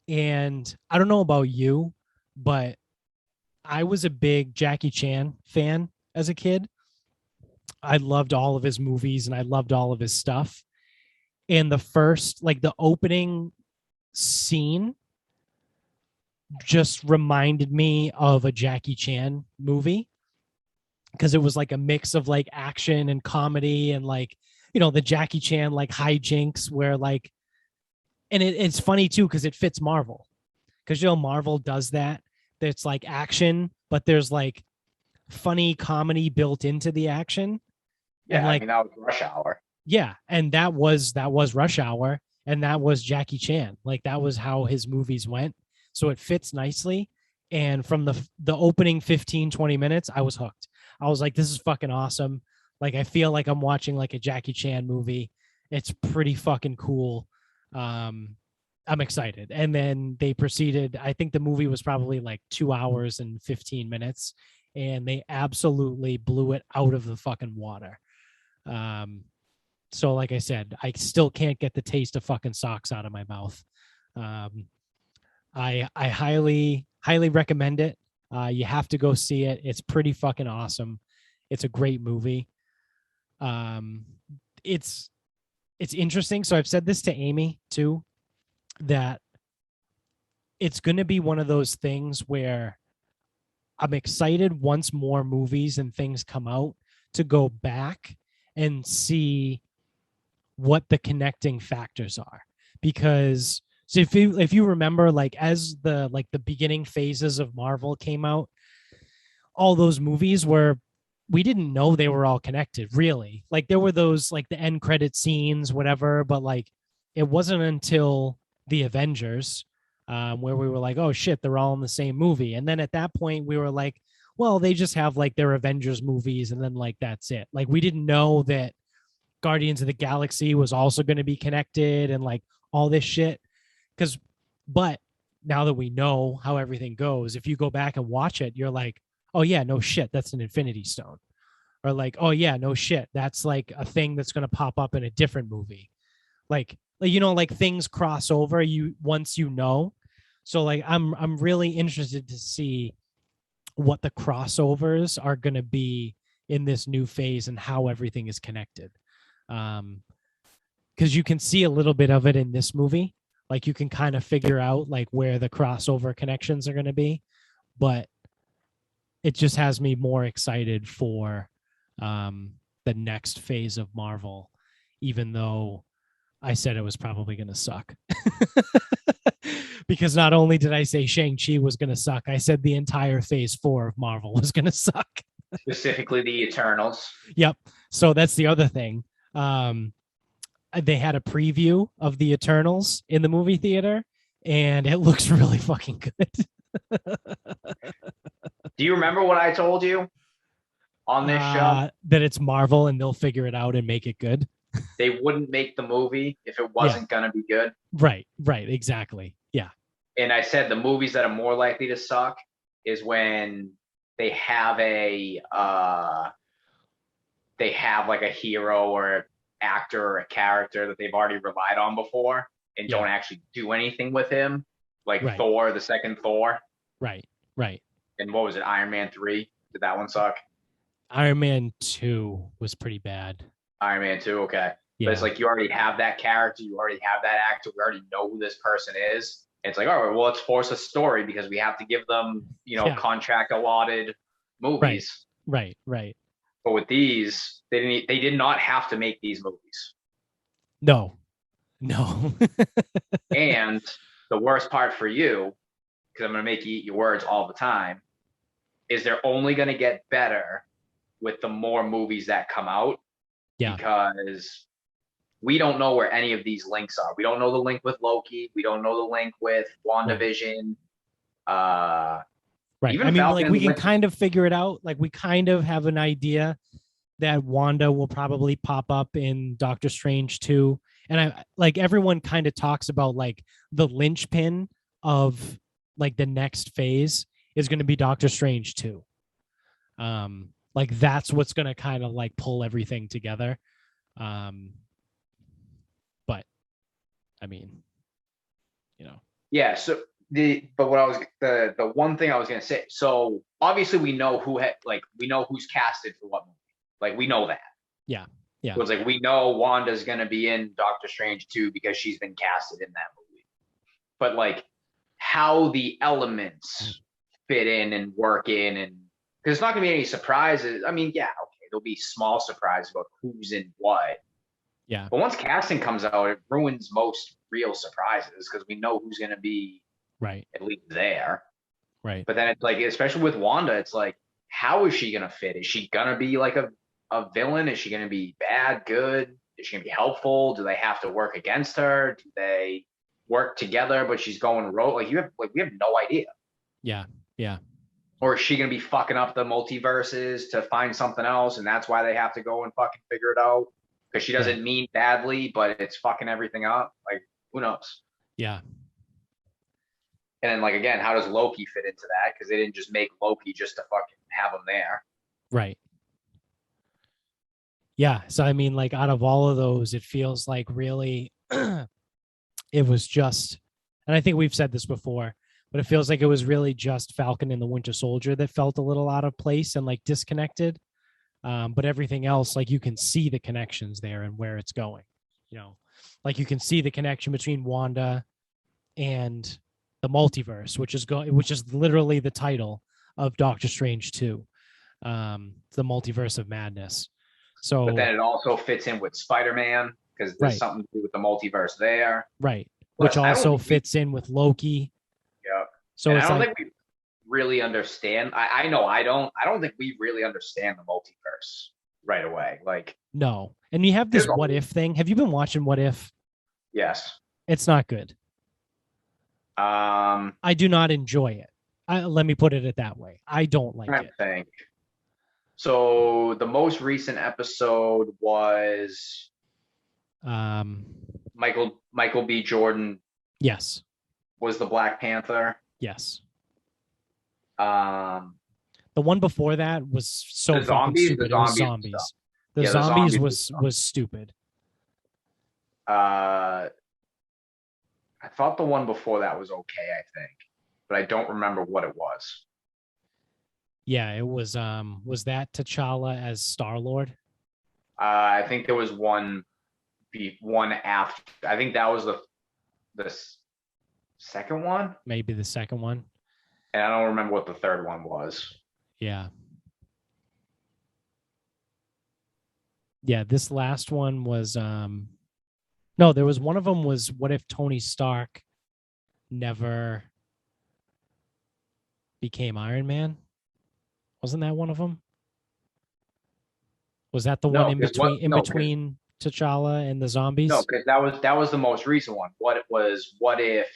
And I don't know about you, but I was a big Jackie Chan fan as a kid. I loved all of his movies and I loved all of his stuff. And the opening scene just reminded me of a Jackie Chan movie because it was like a mix of like action and comedy and like, you know, the Jackie Chan like hijinks where like, and it's funny too because it fits Marvel because, you know, Marvel does that. It's like action, but there's like funny comedy built into the action. And Yeah, I like, mean that was Rush Hour. yeah, and that was Rush Hour, and that was Jackie Chan. Like that was how his movies went. So it fits nicely. And from the opening 15, 20 minutes, I was hooked. I was like, this is fucking awesome. Like I feel like I'm watching like a Jackie Chan movie. It's pretty fucking cool. Um, I'm excited. And then they proceeded. I think the movie was probably like 2 hours and 15 minutes, and they absolutely blew it out of the fucking water. Um, so like I said, I still can't get the taste of fucking socks out of my mouth. Um, I highly recommend it. You have to go see it. It's pretty fucking awesome. It's a great movie. Um, it's it's interesting. So I've said this to Amy too, that it's going to be one of those things where I'm excited once more movies and things come out to go back and see what the connecting factors are. Because so if you remember, like as the beginning phases of Marvel came out, all those movies were, we didn't know they were all connected, really. Like there were those like the end credit scenes, whatever, but like it wasn't until the Avengers, where we were like, oh shit, they're all in the same movie. And then at that point we were like, well, they just have like their Avengers movies and then like that's it. Like we didn't know that Guardians of the Galaxy was also going to be connected and like all this shit. Because, but now that we know how everything goes, if you go back and watch it, you're like, oh yeah, no shit, that's an Infinity Stone. Or like, oh yeah, no shit, that's like a thing that's going to pop up in a different movie. Like like things cross over you once you know. So like I'm really interested to see what the crossovers are going to be in this new phase and how everything is connected. Because you can see a little bit of it in this movie. Like you can kind of figure out like where the crossover connections are going to be, but it just has me more excited for the next phase of Marvel, even though I said it was probably going to suck. Because not only did I say Shang-Chi was going to suck, I said the entire phase 4 of Marvel was going to suck. Specifically the Eternals. Yep. So that's the other thing. They had a preview of the Eternals in the movie theater, and it looks really fucking good. Do you remember what I told you on this show? That it's Marvel and they'll figure it out and make it good. They wouldn't make the movie if it Yeah. wasn't gonna be good. Right, exactly. Yeah. And I said the movies that are more likely to suck is when they have like a hero or actor or a character that they've already relied on before and Yeah. don't actually do anything with him, like Right. Thor, the second Thor. Right. And what was it, Iron Man 3? Did that one suck? Iron Man 2 was pretty bad. Iron Man 2, okay. Yeah. But it's like you already have that character, you already have that actor, we already know who this person is. And it's like, all right, well, let's force a story because we have to give them, contract allotted movies. Right. But with these, they did not have to make these movies. No. And the worst part for you, because I'm going to make you eat your words all the time, is they're only going to get better with the more movies that come out. Yeah. Because we don't know where any of these links are. We don't know the link with Loki. We don't know the link with WandaVision. Right. Even I mean, Falcon like we can kind of figure it out. Like we kind of have an idea that Wanda will probably pop up in Doctor Strange 2. And I like everyone kind of talks about like the linchpin of like the next phase is going to be Doctor Strange 2. Like that's what's going to kind of like pull everything together. But I mean, Yeah. So the one thing I was gonna say. So obviously we know we know who's casted for what movie. Like we know that. Yeah. So it's like we know Wanda's gonna be in Doctor Strange 2 because she's been casted in that movie. But like how the elements fit in and work in, and because it's not gonna be any surprises. I mean, yeah, okay, there'll be small surprises about who's in what. Yeah. But once casting comes out, it ruins most real surprises because we know who's going to be at least there. Right. But then it's like, especially with Wanda, it's like, how is she going to fit? Is she going to be like a a villain? Is she going to be bad, good? Is she going to be helpful? Do they have to work against her? Do they work together, but she's going rogue? Like we have no idea. Yeah. Yeah. Or is she going to be fucking up the multiverses to find something else, and that's why they have to go and fucking figure it out? Because she doesn't mean badly, but it's fucking everything up. Like, who knows? Yeah. And then, like, again, how does Loki fit into that? Because they didn't just make Loki just to fucking have him there. Right. Yeah. So, I mean, like, out of all of those, it feels like really it was just, and I think we've said this before, but it feels like it was really just Falcon and the Winter Soldier that felt a little out of place and like disconnected. But everything else, like, you can see the connections there and where it's going. You know, like you can see the connection between Wanda and the multiverse, which is literally the title of Doctor Strange 2, the Multiverse of Madness. So, but then it also fits in with Spider-Man because there's something to do with the multiverse there, right? Plus, which also fits in with Loki. Yeah. So and I don't think we really understand. I know I don't think we really understand the multiverse right away. Like, no, and you have this What If thing. Have you been watching What If? Yes. It's not good. I do not enjoy it. Let me put it that way. I don't like it. Think. So the most recent episode was Michael B. Jordan. Yes. Was the Black Panther. Yes. The one before that was so fucking stupid. It was zombies. The zombies was stupid. I thought the one before that was okay, I think, but I don't remember what it was. Yeah, it was that T'Challa as Star-Lord? I think there was one after. I think that was the second one. Maybe the second one. And I don't remember what the third one was. Yeah. Yeah, this last one was no, there was one of them was what if Tony Stark never became Iron Man? Wasn't that one of them? Was that the one in between T'Challa and the zombies? No, because that was the most recent one. What if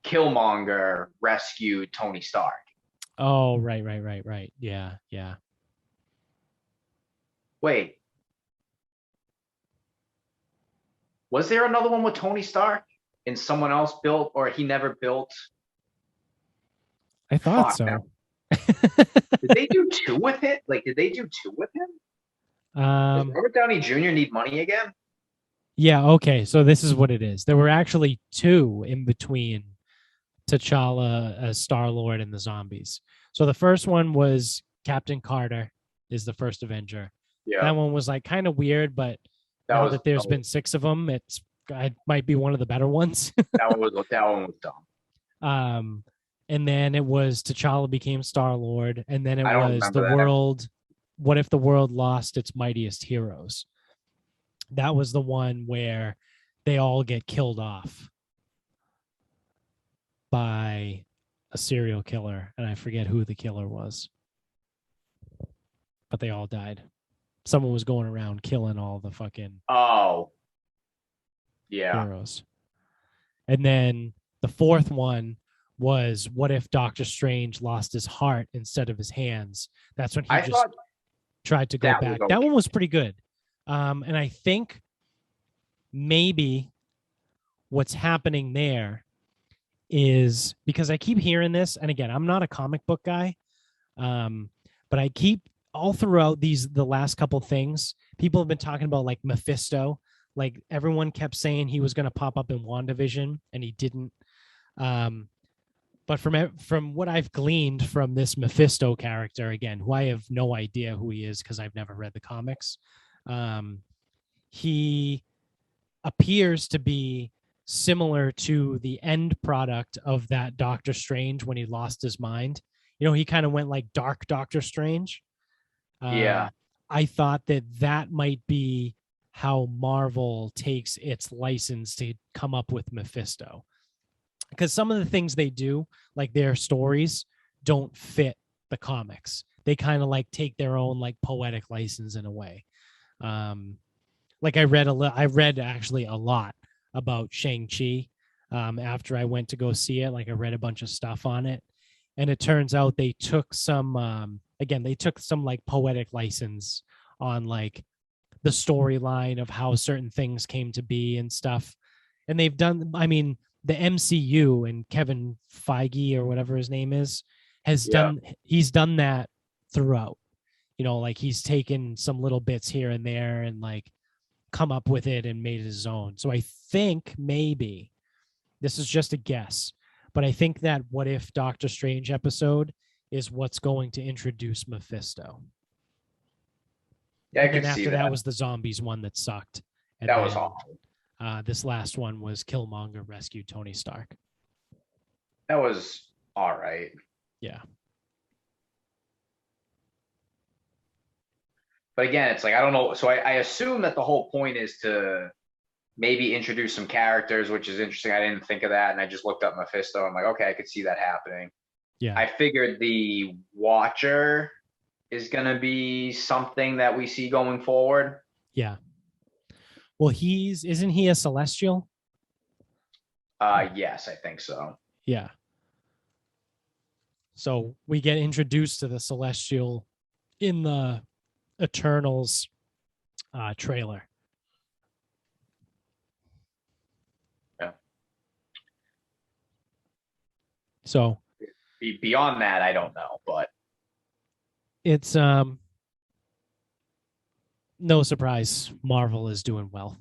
Killmonger rescued Tony Stark? Oh, right. Yeah. Wait. Was there another one with Tony Stark and someone else built, or he never built? I thought so. Did they do two with it? Like, did they do two with him? Does Robert Downey Jr. need money again? Yeah, okay. So this is what it is. There were actually two in between T'Challa as Star-Lord and the zombies. So the first one was Captain Carter is the first Avenger. Yeah. That one was like kind of weird, but now that there's been 6 of them, it might be one of the better ones. that one was dumb. And then it was T'Challa became Star-Lord, and then it was the world. What if the world lost its mightiest heroes? That was the one where they all get killed off by a serial killer, and I forget who the killer was, but they all died. Someone was going around killing all the fucking heroes. And then the fourth one was what if Doctor Strange lost his heart instead of his hands? That's when he tried to go back. That one was pretty good. And I think maybe what's happening there is because I keep hearing this, and again, I'm not a comic book guy, but I keep all throughout the last couple things, people have been talking about like Mephisto. Like everyone kept saying he was going to pop up in WandaVision, and he didn't. But from what I've gleaned from this Mephisto character, again, who I have no idea who he is because I've never read the comics, he appears to be similar to the end product of that Doctor Strange when he lost his mind. You know, he kind of went like dark Doctor Strange. Yeah. I thought that might be how Marvel takes its license to come up with Mephisto. Because some of the things they do, like their stories, don't fit the comics. they kind of like take their own like poetic license in a way. Like I read actually a lot about Shang Chi after I went to go see it. Like I read a bunch of stuff on it, and it turns out they took some again, they took some like poetic license on like the storyline of how certain things came to be and stuff. And they've done, I mean, the MCU and Kevin Feige or whatever his name is Yeah. he's done that throughout. You know, like he's taken some little bits here and there and like come up with it and made it his own. So I think maybe this is just a guess, but I think that What If Doctor Strange episode is what's going to introduce Mephisto. Yeah, I And then could see after that that. was the zombies one that sucked. And That was then awful. this last one was Killmonger rescued Tony Stark. That was all right. Yeah. But again, it's like I don't know. So I assume that the whole point is to maybe introduce some characters, which is interesting. I didn't think of that, and I just looked up Mephisto. I'm like, okay, I could see that happening. Yeah. I figured the Watcher is going to be something that we see going forward. Yeah. Well, isn't he a celestial? Yes, I think so. Yeah. So we get introduced to the celestial in the Eternals trailer. Yeah. So beyond that, I don't know, but it's no surprise Marvel is doing well.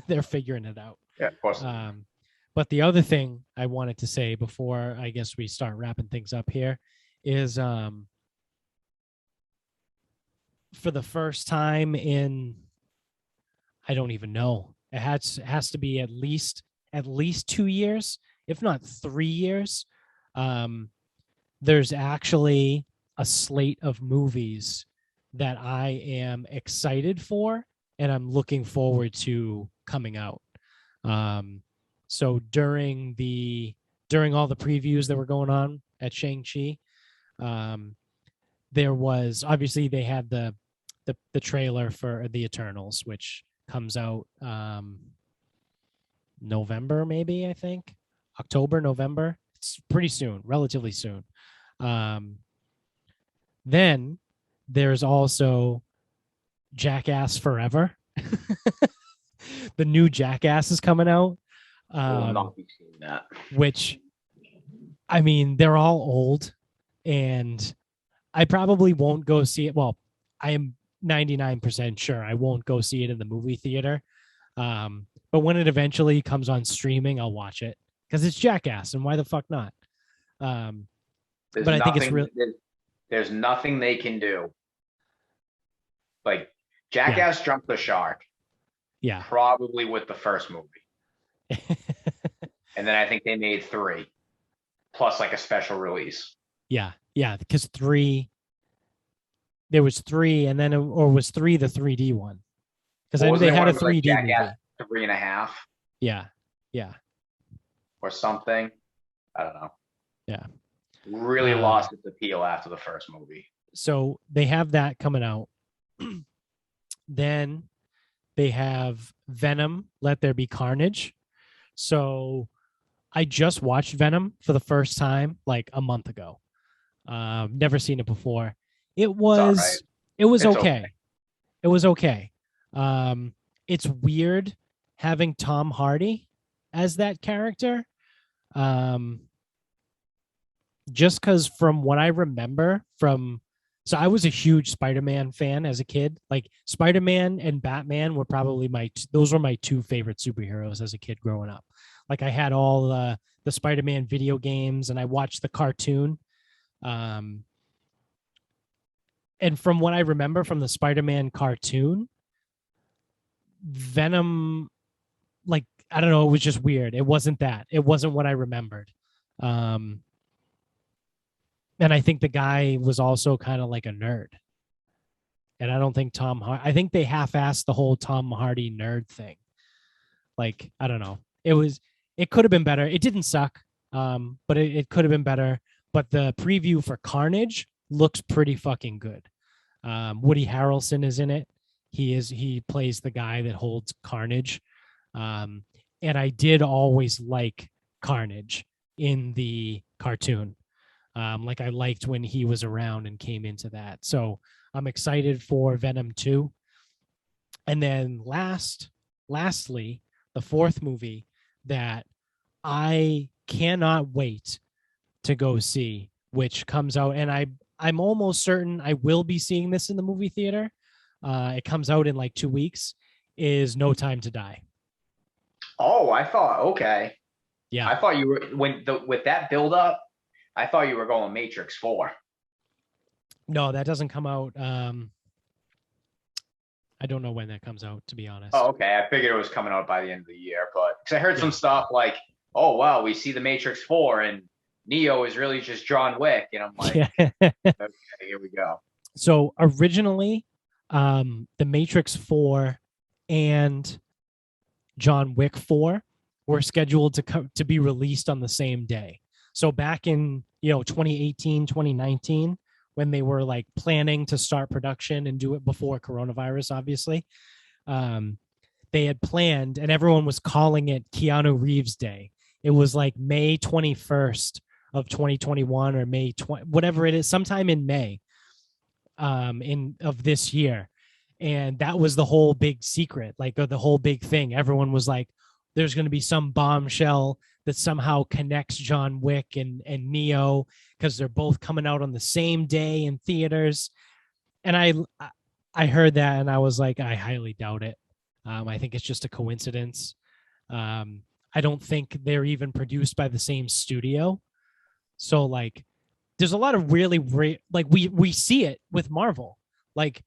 They're figuring it out. yeah, of course. But the other thing I wanted to say before I guess we start wrapping things up here is for the first time in I don't even know. It has to be at least 2 years, if not 3 years. There's actually a slate of movies that I am excited for and I'm looking forward to coming out. So during all the previews that were going on at Shang Chi, there was obviously they had the trailer for the Eternals, which comes out November, maybe I think October, November. It's pretty soon, relatively soon. Then there's also Jackass Forever. The new Jackass is coming out. Not be seeing that. Which, I mean, they're all old, and I probably won't go see it. Well, I am 99% sure I won't go see it in the movie theater. But when it eventually comes on streaming, I'll watch it because it's Jackass, and why the fuck not? But I think it's real. There's nothing they can do. Like Jackass jumped the shark. Yeah. Probably with the first movie. And then I think they made 3 plus like a special release. Yeah. Because 3, there was 3, and then or was 3 the 3D one? Because I knew they had a 3D movie. 3.5. Yeah. Or something. I don't know. Yeah. Really lost its appeal after the first movie. So they have that coming out. Then they have Venom, Let There Be Carnage. So I just watched Venom for the first time like a month ago. Never seen it before. It was okay. It was okay. It's weird having Tom Hardy as that character. Just because from what I remember so I was a huge Spider-Man fan as a kid. Like Spider-Man and Batman were probably those were my 2 favorite superheroes as a kid growing up. Like I had all the Spider-Man video games and I watched the cartoon. And from what I remember from the Spider-Man cartoon, Venom, like, I don't know, it was just weird. It wasn't that. It wasn't what I remembered. And I think the guy was also kind of like a nerd. And I don't think I think they half-assed the whole Tom Hardy nerd thing. Like, I don't know. It could have been better. It didn't suck, but it could have been better. But the preview for Carnage looks pretty fucking good. Woody Harrelson is in it. He plays the guy that holds Carnage. Um, and I did always like Carnage in the cartoon. Like I liked when he was around and came into that. So I'm excited for Venom 2. And then lastly, the fourth movie that I cannot wait to go see, which comes out, and I'm almost certain I will be seeing this in the movie theater. It comes out in like 2 weeks. Is No Time to Die. Oh, I thought okay. Yeah. I thought you were with that build up. I thought you were going Matrix 4. No, that doesn't come out. I don't know when that comes out, to be honest. Oh, okay. I figured it was coming out by the end of the year, but because I heard Yeah. some stuff like, "Oh wow, we see the Matrix 4 and Neo is really just John Wick," and I'm like, Yeah. "Okay, here we go." So originally, the Matrix 4 and John Wick 4 were scheduled to be released on the same day. So back in 2018, 2019, when they were like planning to start production and do it before coronavirus, obviously, they had planned, and everyone was calling it Keanu Reeves Day. It was like May 21st of 2021 or May 20, whatever it is, sometime in May in of this year. And that was the whole big secret, like the whole big thing. Everyone was like, there's going to be some bombshell that somehow connects John Wick and Neo because they're both coming out on the same day in theaters. And I heard that and I was like, I highly doubt it. I think it's just a coincidence. I don't think they're even produced by the same studio. So like, there's a lot of really like we see it with Marvel. Like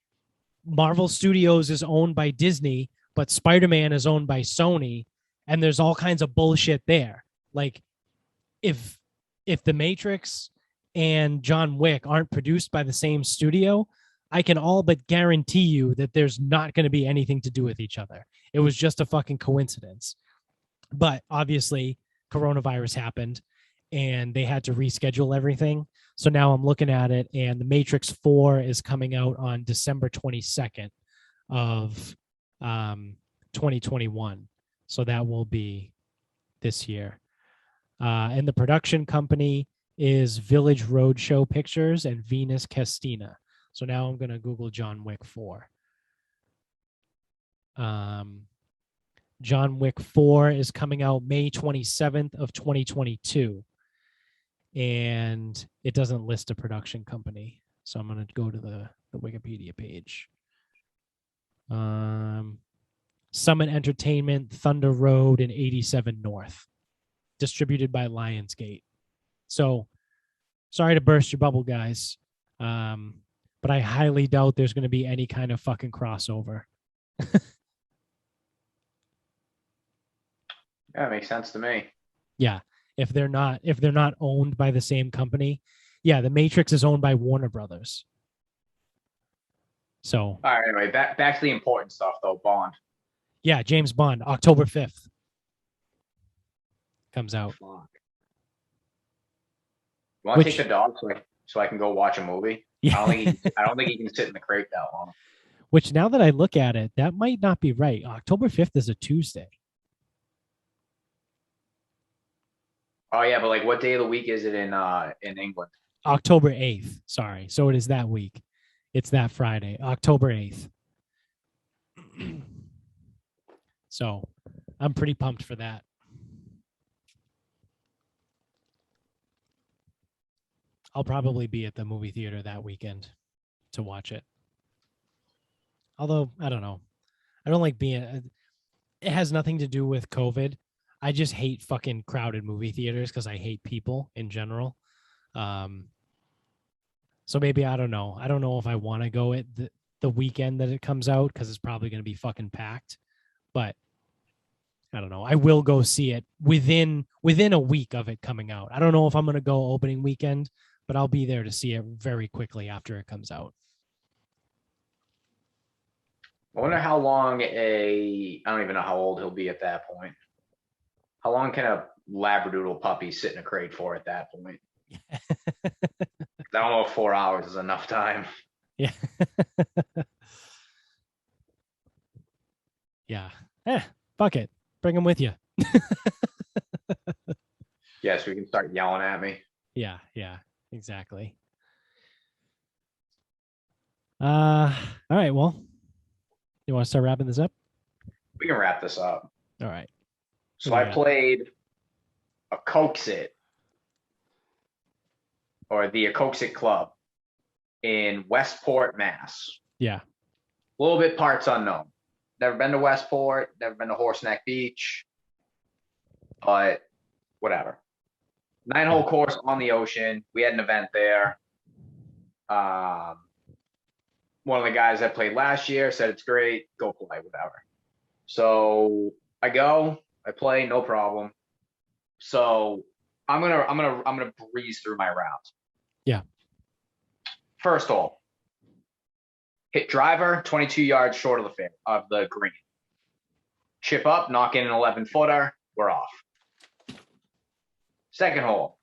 Marvel Studios is owned by Disney, but Spider-Man is owned by Sony, and there's all kinds of bullshit there. Like if The Matrix and John Wick aren't produced by the same studio, I can all but guarantee you that there's not going to be anything to do with each other. It was just a fucking coincidence. But obviously, coronavirus happened and they had to reschedule everything. So now I'm looking at it, and The Matrix 4 is coming out on December 22nd of 2021. So that will be this year. And the production company is Village Roadshow Pictures and Venus Castina. So now I'm going to Google John Wick 4. John Wick 4 is coming out May 27th of 2022. And it doesn't list a production company. So I'm going to go to the Wikipedia page. Summit Entertainment, Thunder Road, and 87 North. Distributed by Lionsgate. So sorry to burst your bubble, guys. But I highly doubt there's going to be any kind of fucking crossover. Yeah, it makes sense to me. Yeah. If they're not owned by the same company. Yeah, The Matrix is owned by Warner Brothers. So all right, anyway, back to the important stuff though. Bond. Yeah, James Bond, October 5th. Comes out. Fuck. You want to take the dog so I can go watch a movie? Yeah. I don't think he can sit in the crate that long. Which now that I look at it, that might not be right. October 5th is a Tuesday. Oh yeah, but like what day of the week is it in England? October 8th. Sorry. So it is that week. It's that Friday, October 8th. So I'm pretty pumped for that. I'll probably be at the movie theater that weekend to watch it. Although, I don't know. I don't like being... It has nothing to do with COVID. I just hate fucking crowded movie theaters because I hate people in general. So maybe, I don't know. I don't know if I want to go at the weekend that it comes out because it's probably going to be fucking packed. But I don't know. I will go see it within a week of it coming out. I don't know if I'm going to go opening weekend, but I'll be there to see it very quickly after it comes out. I wonder how long I don't even know how old he'll be at that point. How long can a Labradoodle puppy sit in a crate for at that point? I don't know if 4 hours is enough time. Yeah. Yeah. Fuck it. Bring them with you. Yes, we can start yelling at me. Yeah. Yeah. Exactly. All right. Well, you want to start wrapping this up? We can wrap this up. All right. What So do you I got? played Acoaxet, or the Acoaxet Club in Westport, Mass. Yeah. A little bit parts unknown. Never been to Westport, never been to Horseneck Beach, but whatever. 9-hole course on the ocean. We had an event there. One of the guys that played last year said it's great, go play, whatever. So I go, I play, no problem. So I'm gonna breeze through my rounds. Yeah. First hole, hit driver 22 yards short of the green. Chip up, knock in an 11-footer, we're off. Second hole,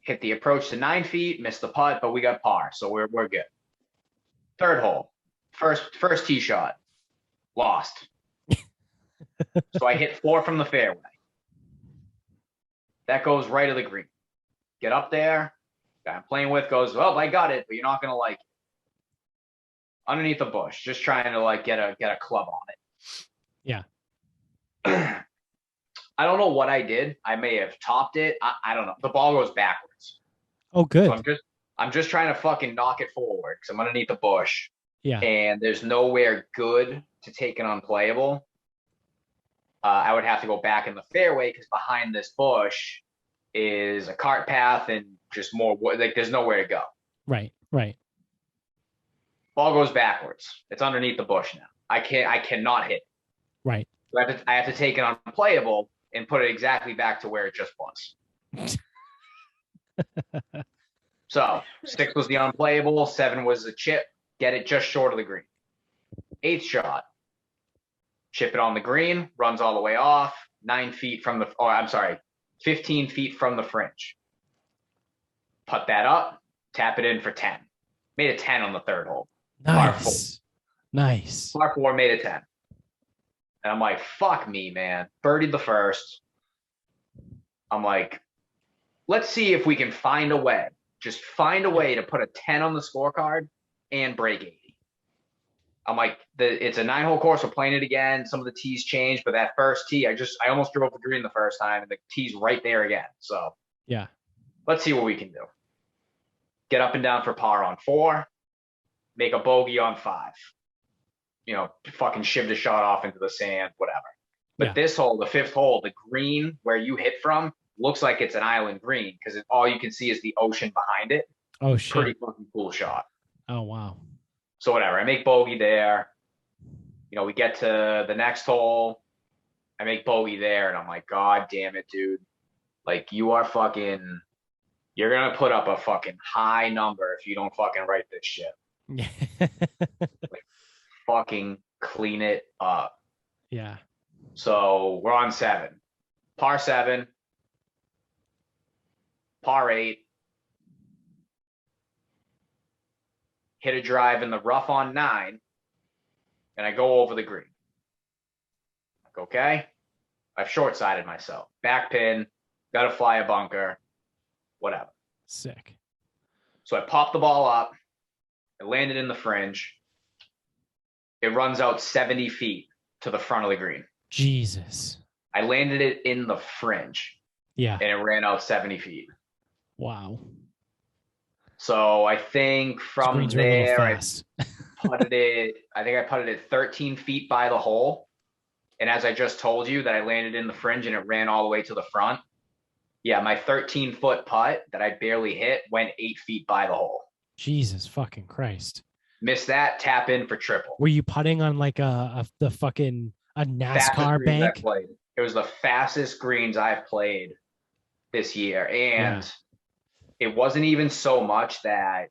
hit the approach to 9 feet, missed the putt, but we got par, so we're good. Third hole, first tee shot, lost. So I hit 4 from the fairway. That goes right of the green. Get up there. Guy I'm playing with goes, well, I got it, but you're not gonna like it. Underneath the bush, just trying to like get a club on it. Yeah. I don't know what I did. I may have topped it. I don't know. The ball goes backwards. Oh, good. So I'm just trying to fucking knock it forward because I'm underneath the bush. Yeah. And there's nowhere good to take an unplayable. I would have to go back in the fairway because behind this bush is a cart path and just more like there's nowhere to go. Right. Right. Ball goes backwards. It's underneath the bush now. I cannot hit. Right. So I have to take an unplayable and put it exactly back to where it just was. So 6 was the unplayable, 7 was the chip, get it just short of the green. 8th shot, chip it on the green, runs all the way off, 9 feet from the, oh, I'm sorry, 15 feet from the fringe. Put that up, tap it in for 10. Made a 10 on the third hole. Nice. Nice. Par 4 made a 10. And I'm like, fuck me, man. Birdied the first. I'm like, let's see if we can find a way. Just find a way to put a 10 on the scorecard and break 80. I'm like, it's a 9-hole course. We're playing it again. Some of the tees changed, but that first tee, I almost drove the green the first time, and the tee's right there again. So yeah, let's see what we can do. Get up and down for par on 4. Make a bogey on 5. You know, fucking shivved a shot off into the sand, whatever. But this hole, the 5th hole, the green where you hit from looks like it's an island green because all you can see is the ocean behind it. Oh, shit. Pretty fucking cool shot. Oh, wow. So whatever, I make bogey there. You know, we get to the next hole. I make bogey there, and I'm like, God damn it, dude. Like, you're going to put up a fucking high number if you don't fucking write this shit. Like, fucking clean it up. Yeah. So we're on 7. Par 7. Par 8. Hit a drive in the rough on 9. And I go over the green. Like, okay. I've short-sided myself. Back pin. Got to fly a bunker. Whatever. Sick. So I popped the ball up. I landed in the fringe. It runs out 70 feet to the front of the green. Jesus. I landed it in the fringe. Yeah. And it ran out 70 feet. Wow. So I think from there, I putted it 13 feet by the hole. And as I just told you that I landed in the fringe and it ran all the way to the front. Yeah, my 13-foot putt that I barely hit went 8 feet by the hole. Jesus fucking Christ. Missed that, tap in for triple. Were you putting on like a NASCAR bank? It was the fastest greens I've played this year. And it wasn't even so much that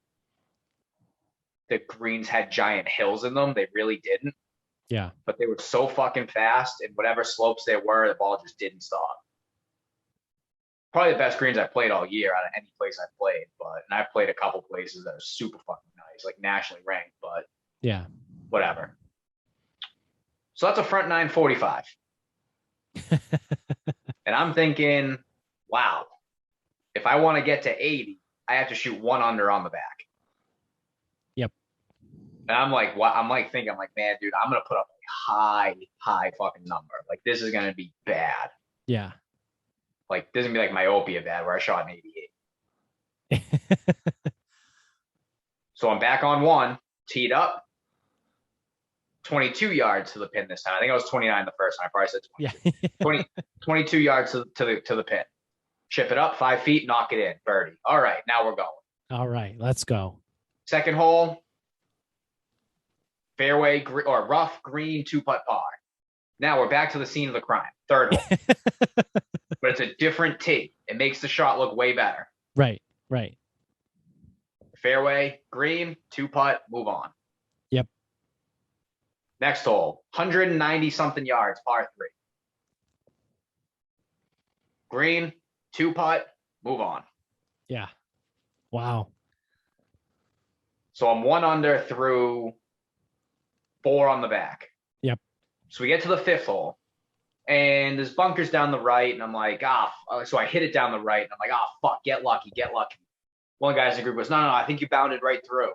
the greens had giant hills in them. They really didn't. Yeah. But they were so fucking fast, and whatever slopes they were, the ball just didn't stop. probably the best greens I've played all year out of any place I've played. And I've played a couple places that are super fucking nice, like nationally ranked, but Yeah. whatever. So that's a front 945. And I'm thinking, wow, if I want to get to 80, I have to shoot 1 under on the back. Yep. And I'm like, what? I'm like thinking, I'm like, man, dude, I'm going to put up a high fucking number. Like, this is going to be bad. Yeah. Like, this is going to be like myopia bad where I shot an 88. So I'm back on 1, teed up, 22 yards to the pin this time. I think I was 29 the first time. I probably said 22. Yeah. 22 yards to the pin. Chip it up 5 feet, knock it in, birdie. All right, now we're going. All right, let's go. Second hole, fairway or rough green 2-putt par. Now we're back to the scene of the crime. Third hole, but it's a different tee. It makes the shot look way better. Right. Right. Fairway, green, 2-putt, move on. Yep. Next hole, 190 something yards, par 3. Green, 2-putt, move on. Yeah. Wow. So I'm 1 under through 4 on the back. Yep. So we get to the 5th hole, and there's bunkers down the right, and I'm like, so I hit it down the right, and I'm like, fuck, get lucky. One of the guys in the group goes, no, I think you bounded right through.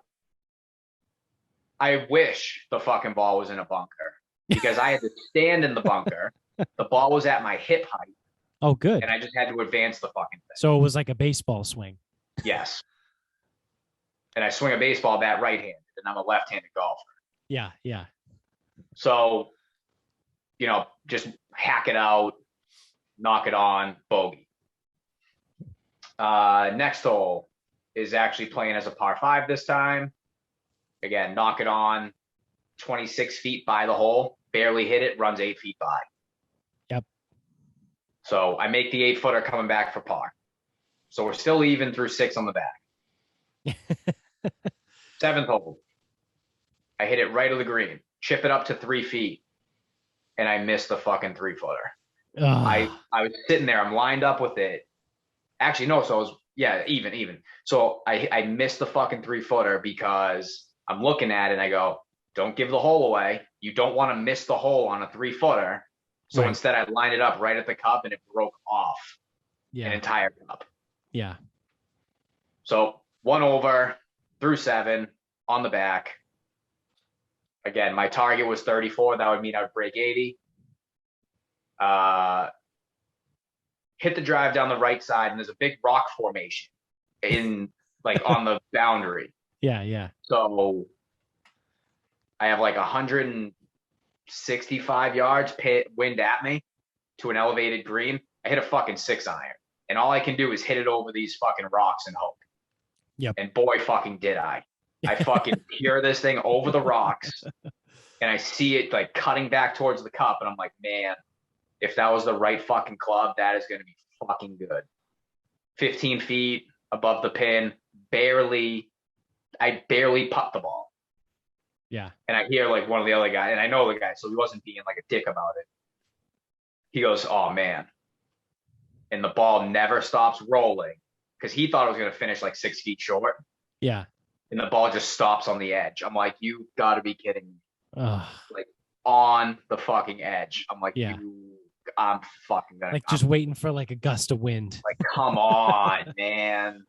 I wish the fucking ball was in a bunker because I had to stand in the bunker. The ball was at my hip height. Oh, good. And I just had to advance the fucking thing. So it was like a baseball swing. Yes. And I swing a baseball bat right-handed, and I'm a left-handed golfer. Yeah. Yeah. So, just hack it out, knock it on, bogey. Next hole is actually playing as a par 5 this time. Again, knock it on, 26 feet by the hole, barely hit it, runs 8 feet by. Yep. So I make the 8-footer coming back for par. So we're still even through 6 on the back. 7th hole. I hit it right of the green, chip it up to 3 feet, and I missed the fucking 3-footer. I was sitting there, I'm lined up with it. Actually, no, so I was, even. So I missed the fucking 3-footer because I'm looking at it and I go, don't give the hole away. You don't want to miss the hole on a 3-footer. So right. Instead, I lined it up right at the cup and it broke off an entire cup. Yeah. So 1 over, through 7, on the back. Again, my target was 34. That would mean I would break 80. Hit the drive down the right side, and there's a big rock formation on the boundary. Yeah. So I have like 165 yards wind at me to an elevated green. I hit a fucking 6-iron, and all I can do is hit it over these fucking rocks and hope. Yep. And boy, fucking did I. I fucking hear this thing over the rocks, and I see it like cutting back towards the cup, and I'm like, man, if that was the right fucking club, that is going to be fucking good. 15 feet above the pin, I barely putt the ball. Yeah. And I hear like one of the other guys, and I know the guy, so he wasn't being like a dick about it. He goes, oh man. And the ball never stops rolling because he thought it was going to finish like 6 feet short. Yeah. And the ball just stops on the edge. I'm like, you got to be kidding me. Like on the fucking edge. I'm like, I'm fucking gonna like just waiting for like a gust of wind. Like, come on, man.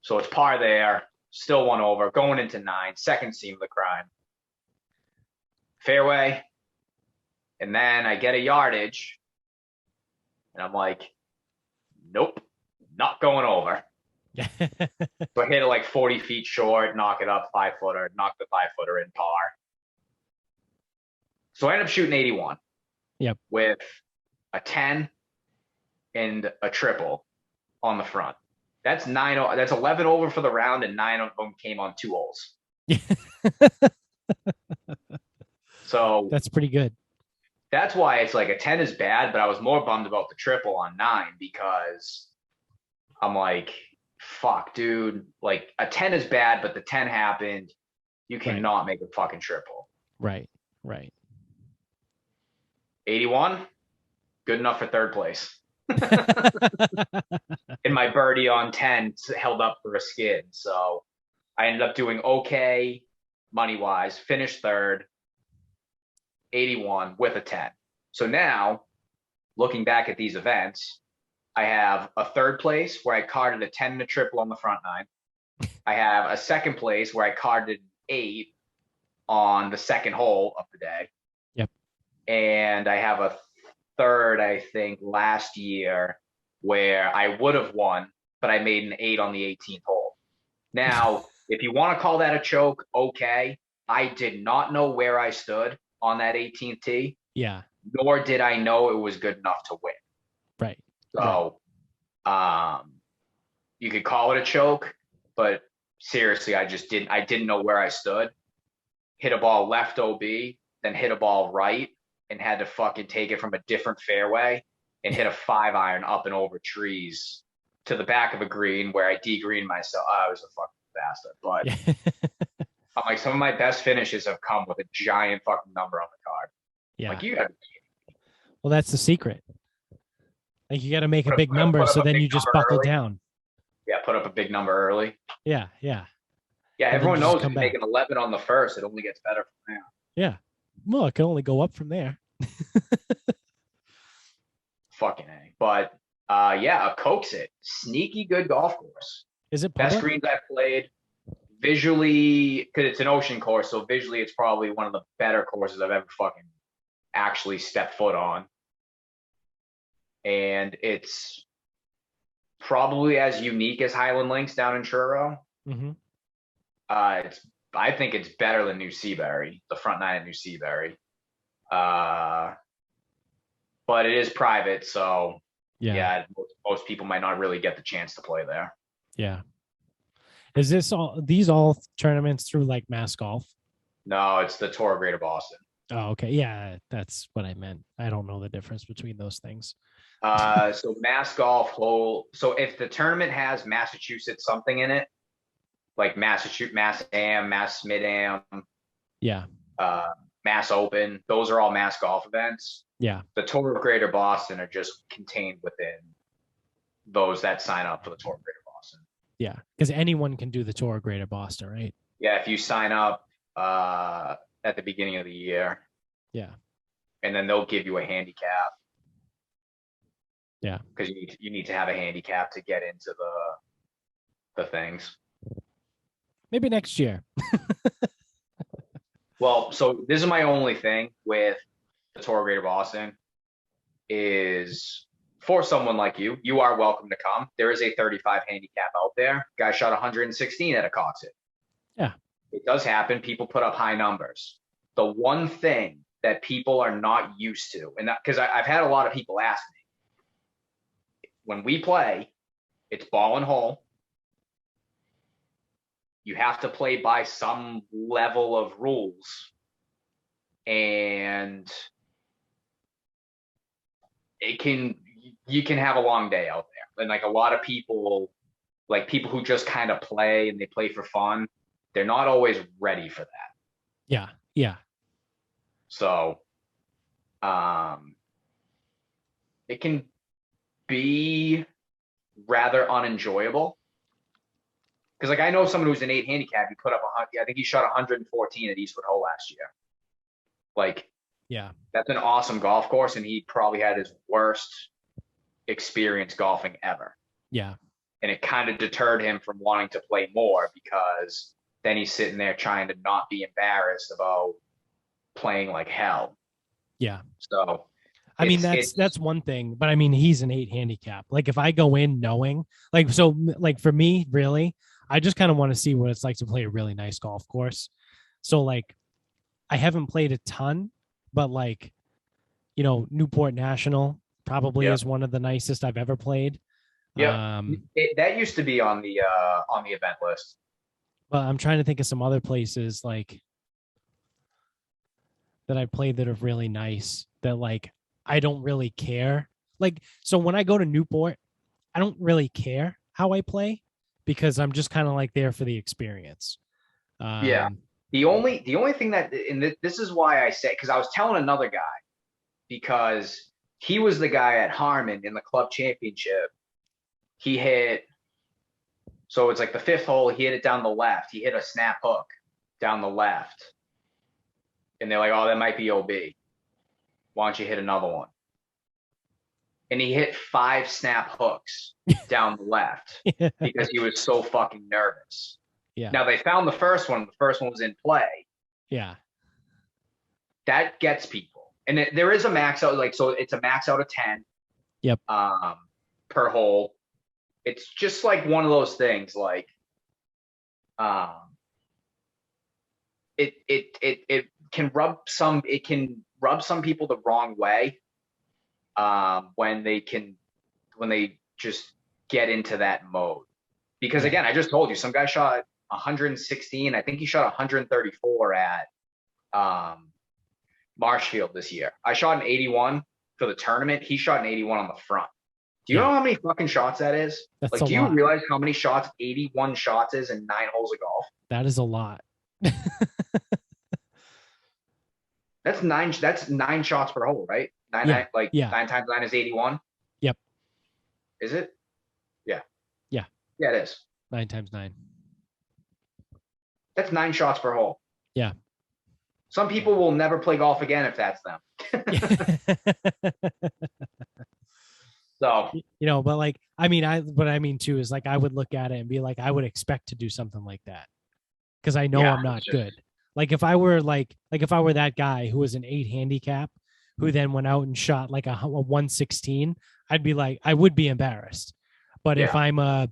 So it's par there, still 1 over, going into 9, second scene of the crime. Fairway, and then I get a yardage, and I'm like, nope, not going over. So I hit it like 40 feet short, knock it up 5-footer, knock the 5-footer in par. So I end up shooting 81. Yep. With a 10 and a triple on the front. That's 11 over for the round, and 9 of them came on 2 holes. So that's pretty good. That's why it's like a 10 is bad, but I was more bummed about the triple on 9 because I'm like, fuck, dude. Like a 10 is bad, but the 10 happened. You cannot make a fucking triple. Right. 81, good enough for 3rd place. And my birdie on 10 held up for a skid. So I ended up doing okay money wise, finished third, 81 with a 10. So now, looking back at these events, I have a third place where I carded a 10 and a triple on the front nine. I have a second place where I carded 8 on the second hole of the day. Yep. And I have a third, I think, last year where I would have won, but I made an 8 on the 18th hole. Now, if you want to call that a choke, okay. I did not know where I stood on that 18th tee. Yeah. Nor did I know it was good enough to win. Right. So, you could call it a choke, but seriously, I didn't know where I stood. Hit a ball left OB, then hit a ball right, and had to fucking take it from a different fairway and hit a 5-iron up and over trees to the back of a green where I de-greened myself. I was a fucking bastard, but I'm like, some of my best finishes have come with a giant fucking number on the card. Yeah. Like, you gotta Well, that's the secret. Like, you got to make a big number, so then you just buckle down. Yeah, put up a big number early. Yeah. Yeah, everyone knows if you make an 11 on the first, it only gets better from there. Yeah. Well, it can only go up from there. Fucking A. But yeah, Acoaxet, sneaky good golf course. Is it public? Best greens I've played. Visually, because it's an ocean course, so visually it's probably one of the better courses I've ever fucking actually stepped foot on. And it's probably as unique as Highland Links down in Truro. Mm-hmm. I think it's better than New Seabury, the front nine at New Seabury. But it is private, so yeah, most people might not really get the chance to play there. Yeah. Is these all tournaments through like Mass Golf? No, it's the Tour of Greater Boston. Oh, okay. Yeah, that's what I meant. I don't know the difference between those things. So Mass Golf whole. So if the tournament has Massachusetts something in it, like Massachusetts, Mass Am, Mass Mid Am, yeah, Mass Open, those are all Mass Golf events. Yeah. The Tour of Greater Boston are just contained within those that sign up for the Tour of Greater Boston. Yeah, because anyone can do the Tour of Greater Boston, right? Yeah, if you sign up at the beginning of the year. Yeah. And then they'll give you a handicap. Yeah. Because you need to have a handicap to get into the things. Maybe next year. Well, so this is my only thing with the Tour of Greater Boston is for someone like you, you are welcome to come. There is a 35 handicap out there. Guy shot 116 at Acoaxet. Yeah. It does happen. People put up high numbers. The one thing that people are not used to, and because I've had a lot of people ask me, when we play, it's ball and hole. You have to play by some level of rules. And you can have a long day out there. And like a lot of people, like people who just kind of play and they play for fun, they're not always ready for that. Yeah. Yeah. So, it can be rather unenjoyable. Because like I know someone who's an 8 handicap, he put up I think he shot 114 at Eastwood Hole last year. Like, yeah, that's an awesome golf course, and he probably had his worst experience golfing ever. Yeah. And it kind of deterred him from wanting to play more, because then he's sitting there trying to not be embarrassed about playing like hell. Yeah. So I mean, that's one thing, but I mean, he's an 8 handicap. Like if I go in knowing like, so like for me, really, I just kind of want to see what it's like to play a really nice golf course. So like, I haven't played a ton, but like, you know, Newport National probably is one of the nicest I've ever played. Yeah. That used to be on the event list. But I'm trying to think of some other places like that I played that are really nice that like, I don't really care. Like, so when I go to Newport, I don't really care how I play because I'm just kind of like there for the experience. Yeah. The only thing that, and this is why I say, because I was telling another guy, because he was the guy at Harmon in the club championship. He hit, so it's like the fifth hole. He hit it down the left. He hit a snap hook down the left. And they're like, oh, that might be OB. Why don't you hit another one? And he hit 5 snap hooks down the left because he was so fucking nervous. Yeah. Now they found the first one. The first one was in play. Yeah. That gets people. And there is a max out, like, so it's a max out of 10. Yep. Per hole. It's just like one of those things, like, it can rub some people the wrong way. When they just get into that mode. Because again, I just told you, some guy shot 116. I think he shot 134 at Marshfield this year. I shot an 81 for the tournament. He shot an 81 on the front. Do you know how many fucking shots that is? That's like, do you realize how many shots 81 shots is in 9 holes of golf? That is a lot. That's 9 shots per hole, right? 9 times 9 is 81. Yep. Is it? Yeah. Yeah. Yeah, it is. 9 times 9. That's 9 shots per hole. Yeah. Some people will never play golf again if that's them. So, but like, what I mean too is, like, I would look at it and be like, I would expect to do something like that because I know I'm not good. Like if I were that guy who was an 8 handicap, who then went out and shot like a 116, I'd be like, I would be embarrassed. But if I'm a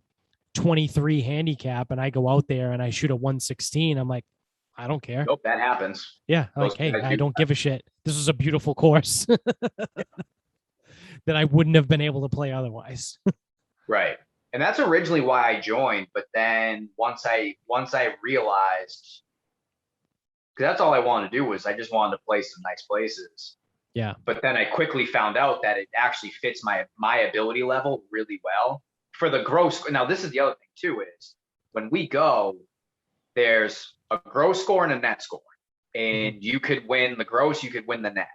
23 handicap and I go out there and I shoot a 116, I'm like, I don't care. Nope, that happens. Yeah. Like, hey, I don't give a shit. This was a beautiful course that I wouldn't have been able to play otherwise. Right. And that's originally why I joined. But then once I realized, because that's all I wanted to do was I just wanted to play some nice places. Yeah. But then I quickly found out that it actually fits my ability level really well for the gross. Now, this is the other thing too, is when we go, there's a gross score and a net score, and you could win the gross, you could win the net.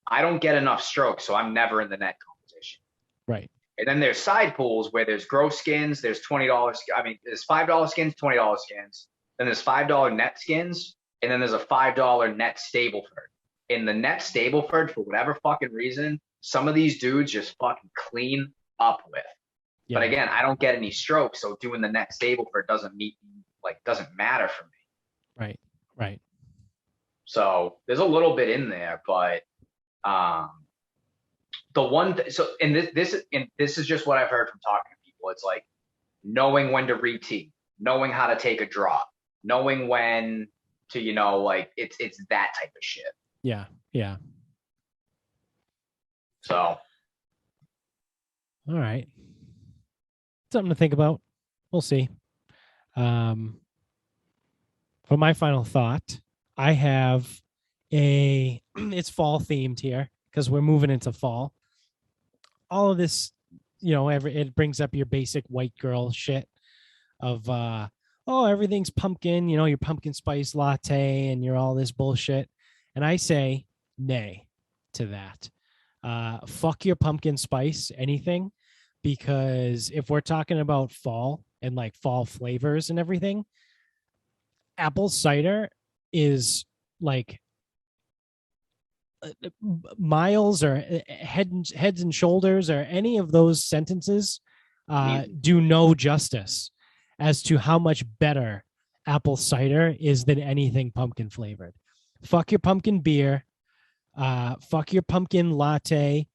I don't get enough strokes, so I'm never in the net competition. Right. And then there's side pools where there's gross skins, there's $20. There's $5 skins, $20 skins. Then there's $5 net skins, and then there's a $5 net Stableford. In the net Stableford, for whatever fucking reason, some of these dudes just fucking clean up with. Yeah. But again, I don't get any strokes, so doing the net Stableford doesn't matter for me. Right. So there's a little bit in there, but the one this is just what I've heard from talking to people. It's like knowing when to re-tee, knowing how to take a drop, knowing when to, it's that type of shit. Yeah. So, all right, something to think about. We'll see. For my final thought, I have it's fall themed here because we're moving into fall. All of this, it brings up your basic white girl shit of, everything's pumpkin, your pumpkin spice latte and your all this bullshit. And I say nay to that. Fuck your pumpkin spice, anything, because if we're talking about fall and like fall flavors and everything, apple cider is like miles or heads and shoulders or any of those sentences do no justice as to how much better apple cider is than anything pumpkin flavored. Fuck your pumpkin beer. Fuck your pumpkin latte.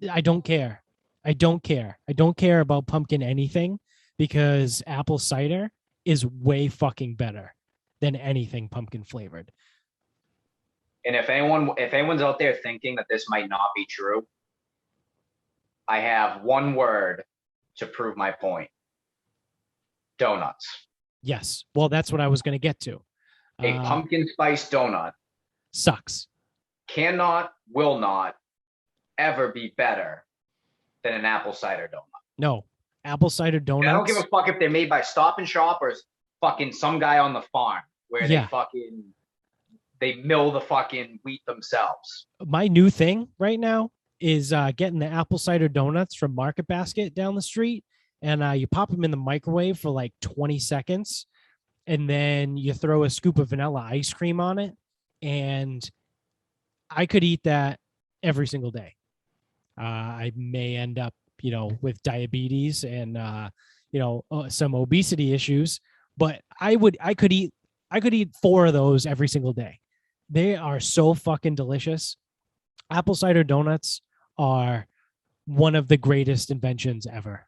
I don't care. I don't care about pumpkin anything because apple cider is way fucking better than anything pumpkin flavored. And if anyone's out there thinking that this might not be true, I have one word to prove my point. Donuts. Yes. Well, that's what I was going to get to. A pumpkin spice donut sucks. Cannot, will not ever be better than an apple cider donut. No. Apple cider donuts. And I don't give a fuck if they're made by Stop and Shop or fucking some guy on the farm where they mill the fucking wheat themselves. My new thing right now is getting the apple cider donuts from Market Basket down the street, and you pop them in the microwave for like 20 seconds, and then you throw a scoop of vanilla ice cream on it, and I could eat that every single day. I may end up, with diabetes and some obesity issues, but I could eat 4 of those every single day. They are so fucking delicious. Apple cider donuts are one of the greatest inventions ever.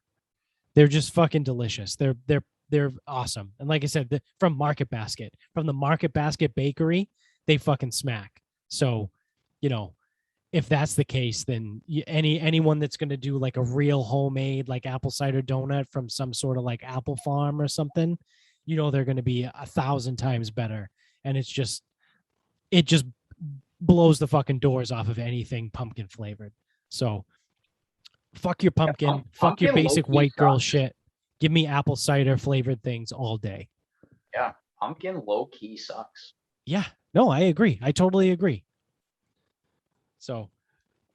They're just fucking delicious. They're awesome. And like I said, from Market Basket, from the Market Basket bakery, they fucking smack. So, if that's the case, then anyone that's going to do like a real homemade like apple cider donut from some sort of like apple farm or something, they're going to be 1,000 times better. And it just blows the fucking doors off of anything pumpkin flavored. So fuck your pumpkin, fuck your basic white girl shit. Give me apple cider flavored things all day. Yeah, pumpkin low key sucks. Yeah, no, I agree. I totally agree. So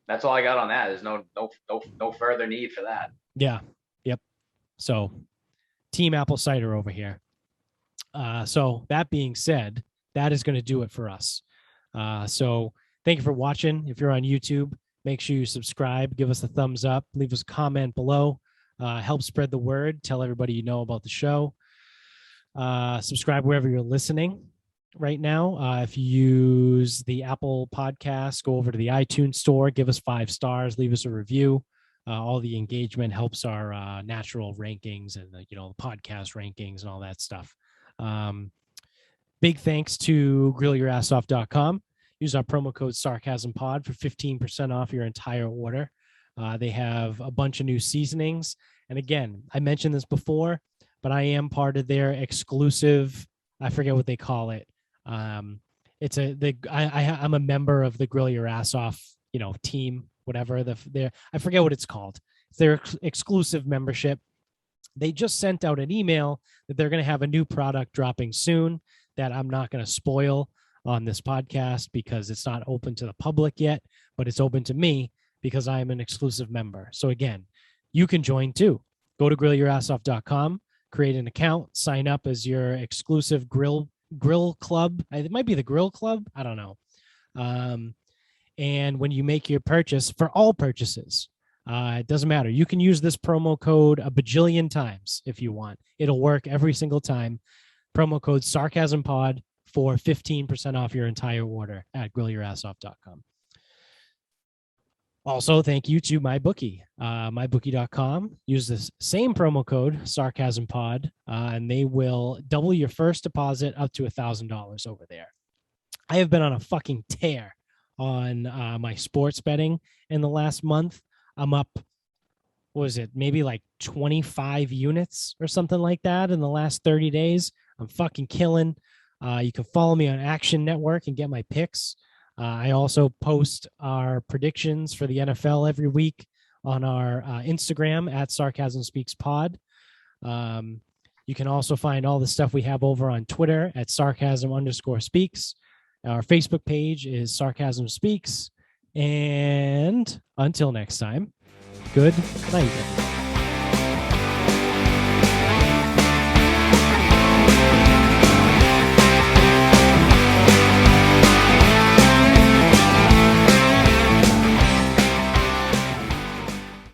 that's all I got on that. There's no further need for that. Yeah. Yep. So team apple cider over here. So that being said, that is going to do it for us. So thank you for watching. If you're on YouTube, make sure you subscribe, give us a thumbs up, leave us a comment below, help spread the word, tell everybody you know about the show. Subscribe wherever you're listening right now. If you use the Apple Podcast, go over to the iTunes store, give us 5 stars, leave us a review. All the engagement helps our natural rankings and the podcast rankings and all that stuff. Big thanks to grillyourassoff.com. Use our promo code SarcasmPod for 15% off your entire order. They have a bunch of new seasonings. And again, I mentioned this before, but I am part of their exclusive, I forget what they call it. I'm a member of the Grill Your Ass Off, team, whatever I forget what it's called. It's their exclusive membership. They just sent out an email that they're going to have a new product dropping soon that I'm not going to spoil on this podcast because it's not open to the public yet, but it's open to me because I am an exclusive member. So again, you can join too. Go to grillyourassoff.com, create an account, sign up as your exclusive grill club. It might be the grill club. I don't know. And when you make your purchase, for all purchases, it doesn't matter. You can use this promo code a bajillion times if you want. It'll work every single time. Promo code SarcasmPod for 15% off your entire order at grillyourassoff.com. Also, thank you to MyBookie. MyBookie.com. Use this same promo code, SarcasmPod, and they will double your first deposit up to $1,000 over there. I have been on a fucking tear on my sports betting in the last month. I'm up, what was it, maybe like 25 units or something like that in the last 30 days. I'm fucking killing. You can follow me on Action Network and get my picks. I also post our predictions for the NFL every week on our Instagram at Sarcasm Speaks Pod. You can also find all the stuff we have over on Twitter at Sarcasm_Speaks. Our Facebook page is Sarcasm Speaks. And until next time, good night.